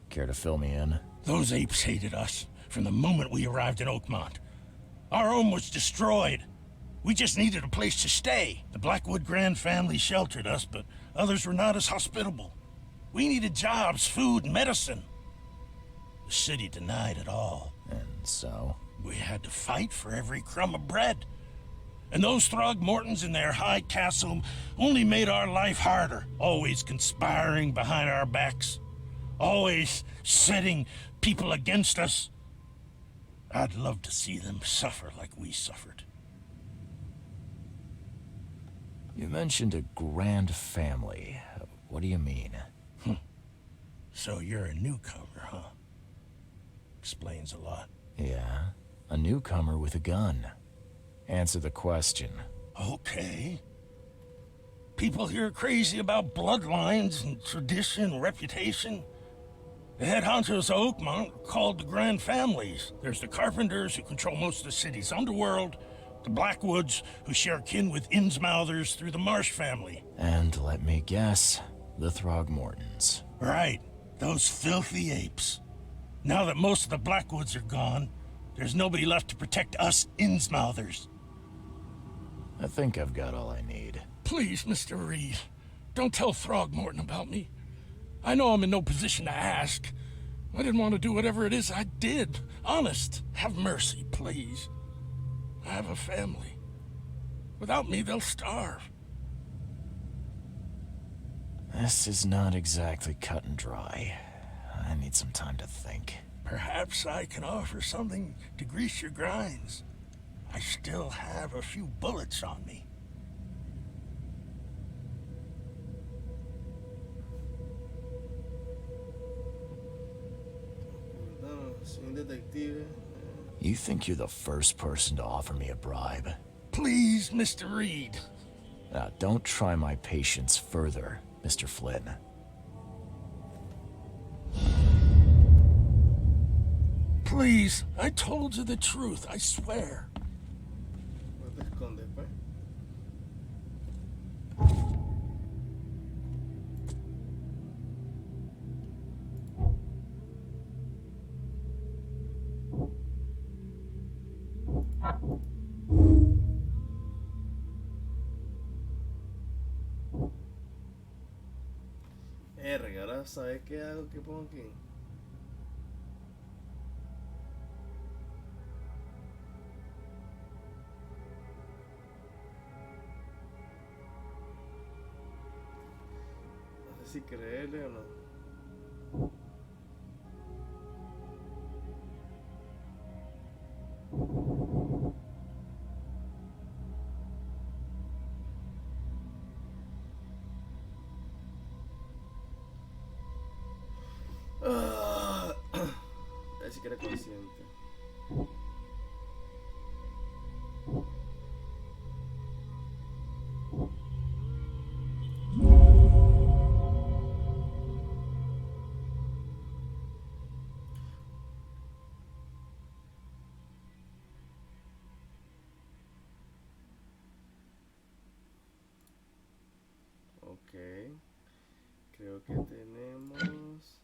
Care to fill me in? Those apes hated us from the moment we arrived in Oakmont. Our home was destroyed. We just needed a place to stay. The Blackwood Grand family sheltered us, but others were not as hospitable. We needed jobs, food, and medicine. The city denied it all. And so? We had to fight for every crumb of bread. And those Throgmortons in their high castle only made our life harder, always conspiring behind our backs, always setting people against us. I'd love to see them suffer like we suffered. You mentioned a grand family. What do you mean? So you're a newcomer, huh? Explains a lot. Yeah, a newcomer with a gun. Answer the question. Okay. People here are crazy about bloodlines and tradition and reputation. The head honchos of Oakmont are called the Grand Families. There's the Carpenters, who control most of the city's underworld, the Blackwoods, who share kin with Innsmouthers through the Marsh family. And let me guess, the Throgmortons. Right, those filthy apes. Now that most of the Blackwoods are gone, there's nobody left to protect us Innsmouthers. I think I've got all I need. Please, Mr. Reed, don't tell Throgmorton about me. I know I'm in no position to ask. I didn't want to do whatever it is I did. Honest, have mercy, please. I have a family. Without me, they'll starve. This is not exactly cut and dry. I need some time to think. Perhaps I can offer something to grease your grinds. I still have a few bullets on me. You think you're the first person to offer me a bribe? Please, Mr. Reed. Now, don't try my patience further, Mr. Flynn. Please, I told you the truth, I swear. Ahora, ¿sabes qué hago? ¿Qué pongo aquí? No sé si creerle o no. Ni siquiera consciente. Ok, creo que tenemos...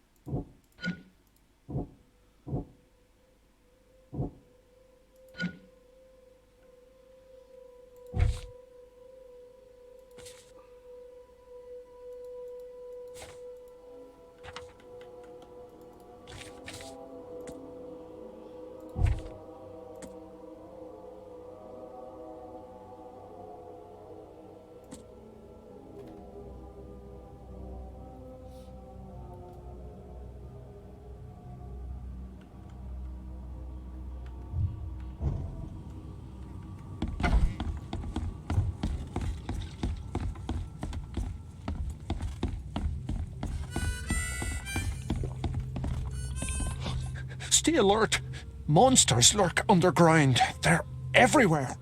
Stay alert. Monsters lurk underground. They're everywhere.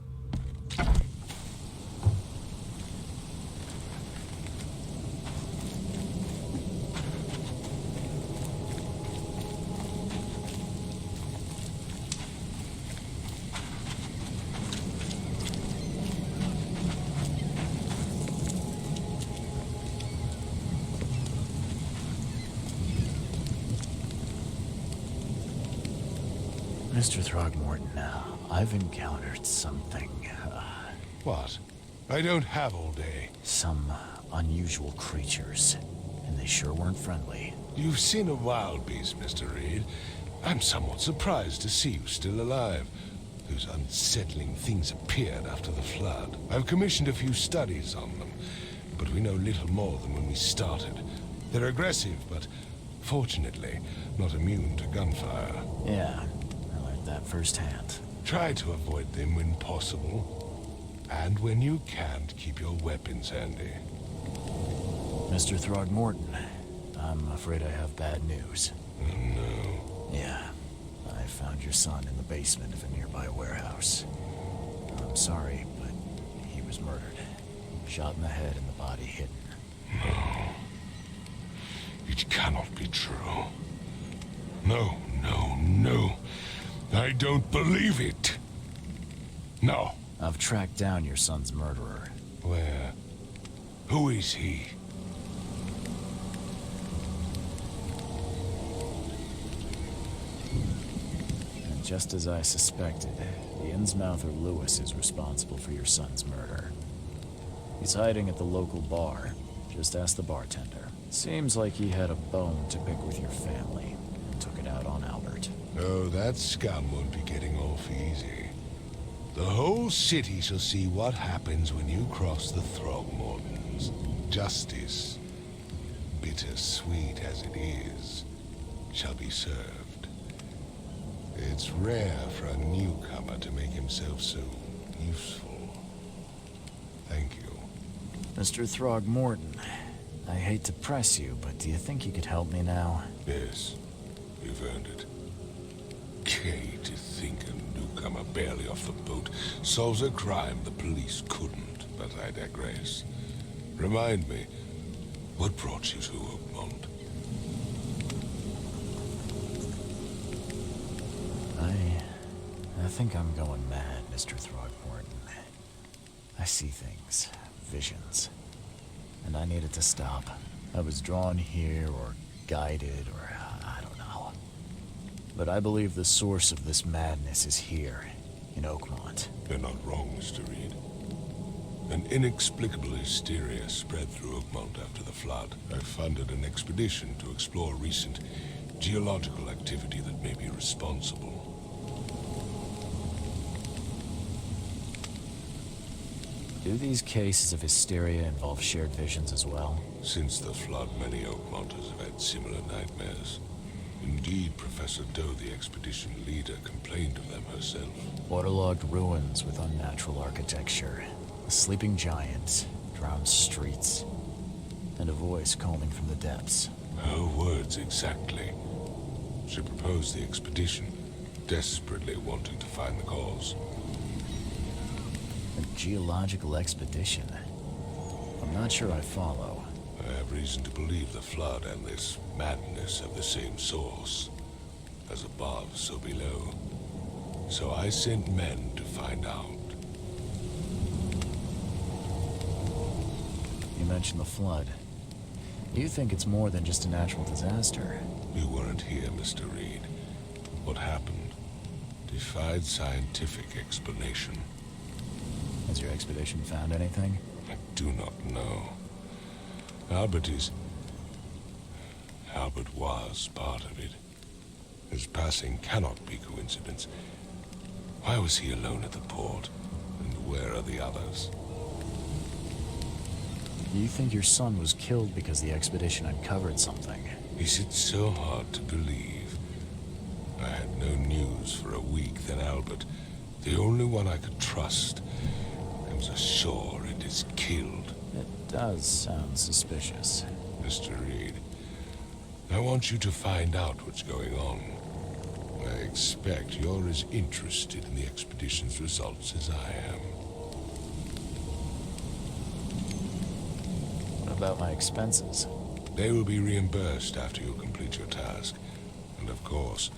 Mr. Throgmorton, I've encountered something. What? I don't have all day. Some unusual creatures, and they sure weren't friendly. You've seen a wild beast, Mr. Reed. I'm somewhat surprised to see you still alive. Those unsettling things appeared after the flood. I've commissioned a few studies on them, but we know little more than when we started. They're aggressive, but fortunately not immune to gunfire. Yeah, I learned that firsthand. Try to avoid them when possible. And when you can't, keep your weapons handy. Mr. Throgmorton, I'm afraid I have bad news. Oh, no. Yeah, I found your son in the basement of a nearby warehouse. I'm sorry, but he was murdered. Shot in the head and the body hidden. No. It cannot be true. No, no, no. I don't believe it. No. I've tracked down your son's murderer. Where? Who is he? And just as I suspected, the Innsmouther Lewis is responsible for your son's murder. He's hiding at the local bar. Just ask the bartender. Seems like he had a bone to pick with your family and took it out on Albert. Oh, that scum won't be getting off easy. The whole city shall see what happens when you cross the Throgmortons. Justice, bittersweet as it is, shall be served. It's rare for a newcomer to make himself so useful. Thank you. Mr. Throgmorton, I hate to press you, but do you think you could help me now? Yes, you've earned it. Gay to think a newcomer barely off the boat solves a crime the police couldn't, but I digress. Remind me, what brought you to Oakmont? I think I'm going mad, Mr. Throgmorton. I see things, visions, and I needed to stop. I was drawn here, or guided, or I don't know. But I believe the source of this madness is here, in Oakmont. You're not wrong, Mr. Reed. An inexplicable hysteria spread through Oakmont after the flood. I funded an expedition to explore recent geological activity that may be responsible. Do these cases of hysteria involve shared visions as well? Since the flood, many Oakmonters have had similar nightmares. Indeed, Professor Doe, the expedition leader, complained of them herself. Waterlogged ruins with unnatural architecture, a sleeping giant, drowned streets, and a voice calling from the depths. Her words exactly. She proposed the expedition, desperately wanting to find the cause. A geological expedition? I'm not sure I follow. I have reason to believe the flood and this madness have the same source. As above, so below. So I sent men to find out. You mentioned the flood. You think it's more than just a natural disaster? You weren't here, Mr. Reed. What happened defied scientific explanation. Has your expedition found anything? I do not know. Albert was part of it. His passing cannot be coincidence. Why was he alone at the port? And where are the others? You think your son was killed because the expedition uncovered something? Is it so hard to believe? I had no news for a week, then Albert, the only one I could trust, comes ashore and is killed. It does sound suspicious. Mr. Reed, I want you to find out what's going on. I expect you're as interested in the expedition's results as I am. What about my expenses? They will be reimbursed after you complete your task. And of course,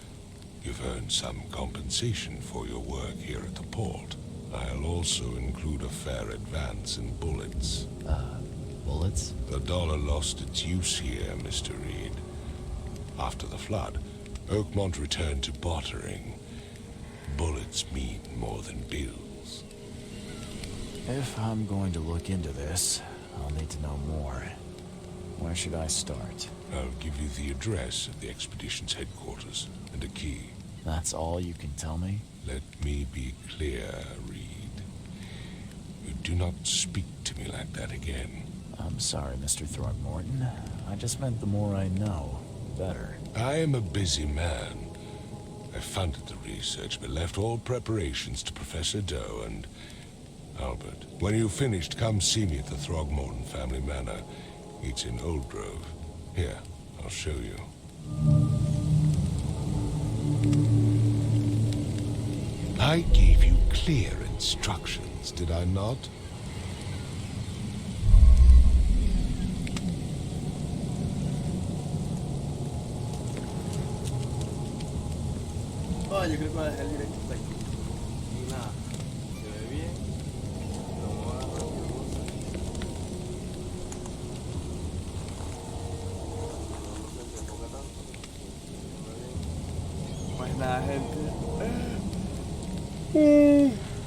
you've earned some compensation for your work here at the port. I'll also include a fair advance in bullets. Bullets? The dollar lost its use here, Mr. Reed. After the flood, Oakmont returned to bartering. Bullets mean more than bills. If I'm going to look into this, I'll need to know more. Where should I start? I'll give you the address of the expedition's headquarters and a key. That's all you can tell me? Let me be clear, Reed. You do not speak to me like that again. I'm sorry, Mr. Throgmorton. I just meant the more I know, the better. I am a busy man. I funded the research, but left all preparations to Professor Doe and Albert. When you've finished, come see me at the Throgmorton family manor. It's in Old Grove. Here, I'll show you. I gave you clear instructions, did I not? Oh, yo creo que voy a dejar el directo hasta aquí. Y nada, se ve bien. Lo vamos a agarrar por cosa. No se enfoca tanto. Se ve bien. Pues nada, gente.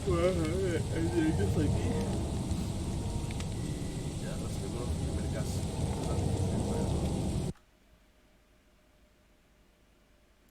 Voy a dejar el directo hasta aquí.